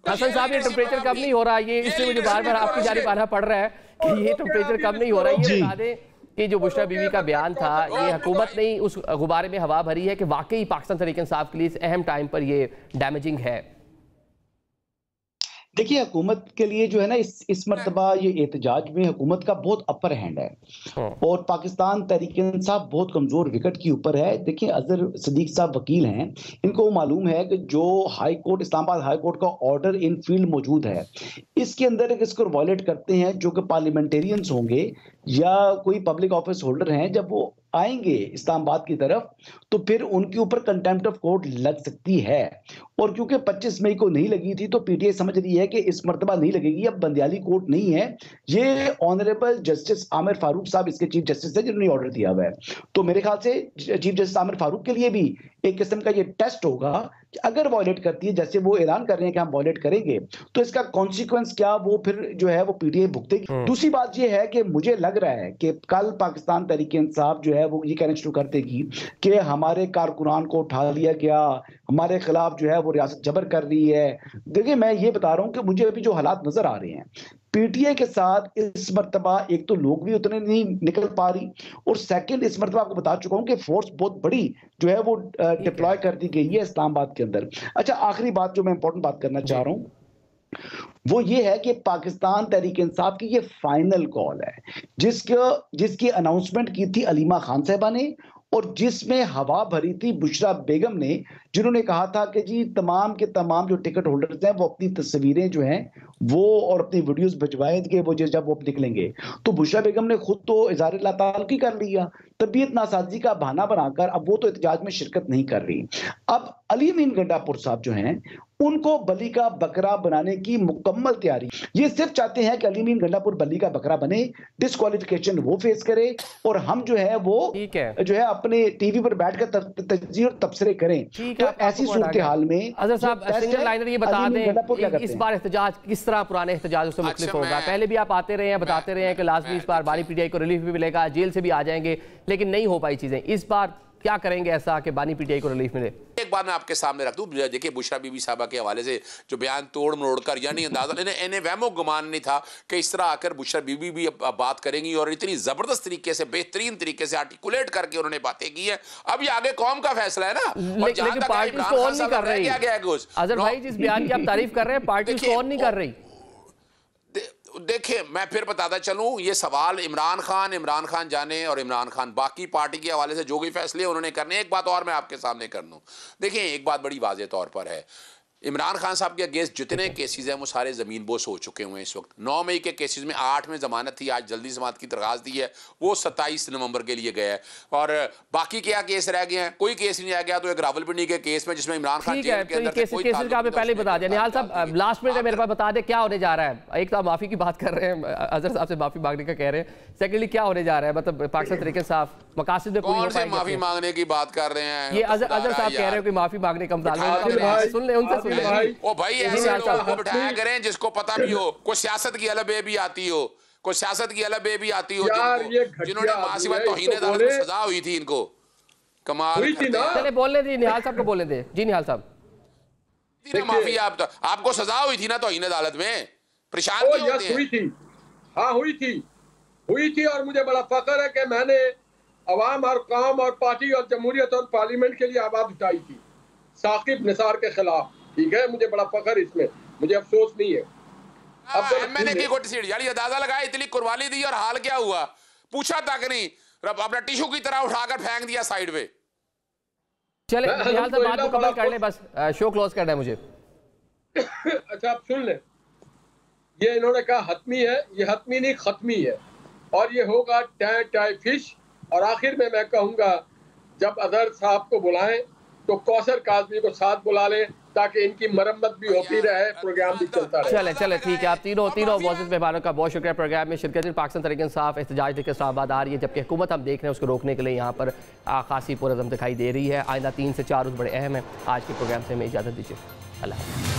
हसन साहब, ये टेम्परेचर कम नहीं हो रहा, ये इसलिए मुझे बार बार आपकी जानिब आना पड़ रहा है कि ये टेम्परेचर कम नहीं हो रहा है। ये बता दें कि जो बुशरा बीवी का बयान था, ये हुकूमत ने उस गुब्बारे में हवा भरी है कि वाकई पाकिस्तान तहरीक इंसाफ के लिए इस अहम टाइम पर ये डैमेजिंग है। देखिए, हुकूमत के लिए जो है ना, इस मर्तबा ये एहतजाज में हुकूमत का बहुत अपर हैंड है और पाकिस्तान तहरीक इंसाफ बहुत कमजोर विकेट के ऊपर है। देखिए, अजहर सदीक साहब वकील हैं, इनको मालूम है कि जो high court, Islamabad high court का ऑर्डर इन फील्ड मौजूद है, इसके अंदर इसको वायलेट करते हैं जो कि पार्लियामेंटेरियंस होंगे या कोई पब्लिक ऑफिस होल्डर हैं, जब वो आएंगे इस्लामाबाद की तरफ तो फिर उनके ऊपर कंटेम्प्ट ऑफ कोर्ट लग सकती है। और क्योंकि 25 मई को नहीं लगी थी तो पीटीआई समझ रही है कि इस मर्तबा नहीं लगेगी। अब बंदियाली कोर्ट नहीं है, ये ऑनरेबल जस्टिस आमिर फारूक साहब इसके चीफ जस्टिस है जिन्होंने ऑर्डर दिया हुआ है। तो मेरे ख्याल से चीफ जस्टिस आमिर फारूक के लिए भी एक किस्म का ये टेस्ट होगा कि अगर वायलेट करती है, जैसे वो ऐलान कर रहे हैं कि हम वायलेट करेंगे, तो इसका कॉन्सिक्वेंस क्या वो फिर जो है वो पीटीआई भुगतेगी। दूसरी बात ये है कि मुझे लग रहा है कि कल पाकिस्तान तहरीक इंसाफ जो है वो ये कहना शुरू कर देगी कि हमारे कारकुनान को उठा लिया गया, हमारे खिलाफ जो है वो रियासत जबर कर रही है। देखिए, मैं ये बता रहा हूं कि मुझे अभी जो हालात नजर आ रहे हैं पीटीआई के साथ, इस मर्तबा एक तो लोग भी उतने नहीं निकल पा रही और सेकंड इस मर्तबा आपको बता चुका हूं कि फोर्स बहुत बड़ी जो है वो डिप्लॉय कर दी गई है इस्लामाबाद के अंदर। अच्छा, आखिरी बात जो मैं इंपॉर्टेंट बात करना चाह रहा हूं वो ये है कि पाकिस्तान तहरीक इंसाफ की ये फाइनल कॉल है जिसकी अनाउंसमेंट की थी अलीमा खान साहिबा ने और जिसमें हवा भरी थी बुशरा बेगम ने, जिन्होंने कहा था कि जी तमाम के तमाम जो टिकट होल्डर्स हैं वो अपनी तस्वीरें जो हैं वो और अपनी वीडियोस भिजवाएंगे वो जब वो निकलेंगे। तो बुशरा बेगम ने खुद तो इज़हार लाताल्लुकी कर लिया, तबीयत नासाजी का बहाना बनाकर अब वो तो एहतजाज में शिरकत नहीं कर रही। अब अली अमीन गंडापुर साहब जो हैं उनको बलि का बकरा बनाने की मुकम्मल तैयारी। ये सिर्फ चाहते हैं कि अली गंडापुर बलि का बकरा बने, डिस्क्वालिफिकेशन वो फेस करे और हम जो है वो जो है अपने टीवी पर बैठकर तजज़िये और तबसरे करें। तो ऐसी सूरत हाल में अजहर साहब सिंगल लाइनर ये बता दें इस बार एहतजाज किस तरह पुराने एहतजाज से मुख्तलिफ होगा? पहले भी आप आते रहे हैं, बताते रहे हैं कि लाजमी इस बार बानी पीटीआई को रिलीफ भी मिलेगा, जेल से भी आ जाएंगे, लेकिन नहीं हो पाई चीजें। इस बार क्या करेंगे ऐसा कि बानी पीटीआई को रिलीफ मिले? एक बात मैं आपके सामने रख दूं, देखिए बुशरा बीबी साहबा के हवाले से जो बयान तोड़ मरोड़ कर, यानी अंदाजा इन्हें वहमो गुमान नहीं था कि इस तरह आकर बुशरा बीबी भी अब बात करेंगी और इतनी जबरदस्त तरीके से, बेहतरीन तरीके से आर्टिकुलेट करके उन्होंने बातें की है। अब ये आगे कौम का फैसला है ना, और जहां तक पार्टी उसको ऑन नहीं कर रही। अजहर भाई जिस बयान की आप तारीफ कर रहे हैं, पार्टी उसको ऑन नहीं कर रही। देखिए मैं फिर बताता चलूं, ये सवाल इमरान खान जाने और इमरान खान बाकी पार्टी के हवाले से जो भी फैसले उन्होंने करने। एक बात और मैं आपके सामने कर दूं, देखिए एक बात बड़ी वाज़ेह तौर पर है, इमरान खान साहब के अगेंस्ट जितने केसेस हैं वो सारे ज़मीन बोस हो चुके हुए हैं इस वक्त। 9 मई के केसेस में 8 में ज़मानत थी, आज जल्दी ज़मानत की दरख्वास्त दी है, वो 27 नवंबर के लिए गया है। और बाकी क्या केस रह गए हैं? कोई केस नहीं रह गया। तो एक रावलपिंडी के केस में जिसमें इमरान खान जेल के अंदर केसेस का आपने पहले बता दिया। निहाल साहब लास्ट में मेरे पास बता दें क्या होने जा रहा है। एक तो माफ़ी की बात कर रहे हैं, अजहर साहब से माफ़ी मांगने का कह रहे हैं, सेकेंडली क्या होने जा रहा है? मतलब पाकिस्तान तरीके साफ मकासद में कौन से माफी मांगने की बात कर रहे हैं? ये अजहर साहब कह रहे हैं कि माफी मांगने का सुन ले उनसे, सुन ले। ओ भाई ऐसे लोगों को बिठाया करें जिसको पता भी हो, कोई सियासत की अलबे भी आती हो, कोई सियासत की अलबे भी आती हो, जिन्होंने मासिवा तौहीन अदालत में सजा हुई थी इनको। कमाल। चले बोलने दी निहाल साहब को बोलने दे। जी निहाल साहब, माफी आपको सजा हुई थी ना तौहीन अदालत में, परेशान क्यों होते हैं? हुई थी, हाँ हुई थी और मुझे बड़ा फख्र है कि मैंने अवाम और कौम और पार्टी और जमहूरियत और पार्लियामेंट के लिए आवाज उठाई थी साकिब निसार के खिलाफ। ठीक है, मुझे बड़ा फख्र इसमें, मुझे अफसोस नहीं है। मैंने की कोट सीट यानी अंदाजा लगाया, इतनी कुर्बानी दी और हाल क्या हुआ पूछा तक नहीं, अपना टिश्यू की तरह उठाकर फेंक दिया साइड पे। चले निहाल साहब बात मुकम्मल कर ले, बस शो क्लोज करना है मुझे। अच्छा आप सुन ले, ये इन्होंने कहा हतमी है, ये हतमी नहीं खत्मी है और ये होगा टाई फिश। और आखिर में मैं कहूंगा जब अजहर साहब को बुलाएं तो कौसर काजमी को साथ बुला लें ताकि इनकी मरम्मत भी होती रहे, प्रोग्राम भी चलता रहे। चले ठीक है। आप तीनों मौजूद मेहमानों का बहुत शुक्रिया प्रोग्राम में शिरकत। पाकिस्तान तहरीक इंसाफ एहतजाज लेकर इस्लामाबाद आ रही है, जबकि हुकूमत हम देख रहे हैं उसको रोकने के लिए यहाँ पर खासी पुरअज़म दिखाई दे रही है। आइंदा 3 से 4 रोज़ बड़े अहम है। आज के प्रोग्राम से हमें इजाज़त दीजिए। अल्लाह।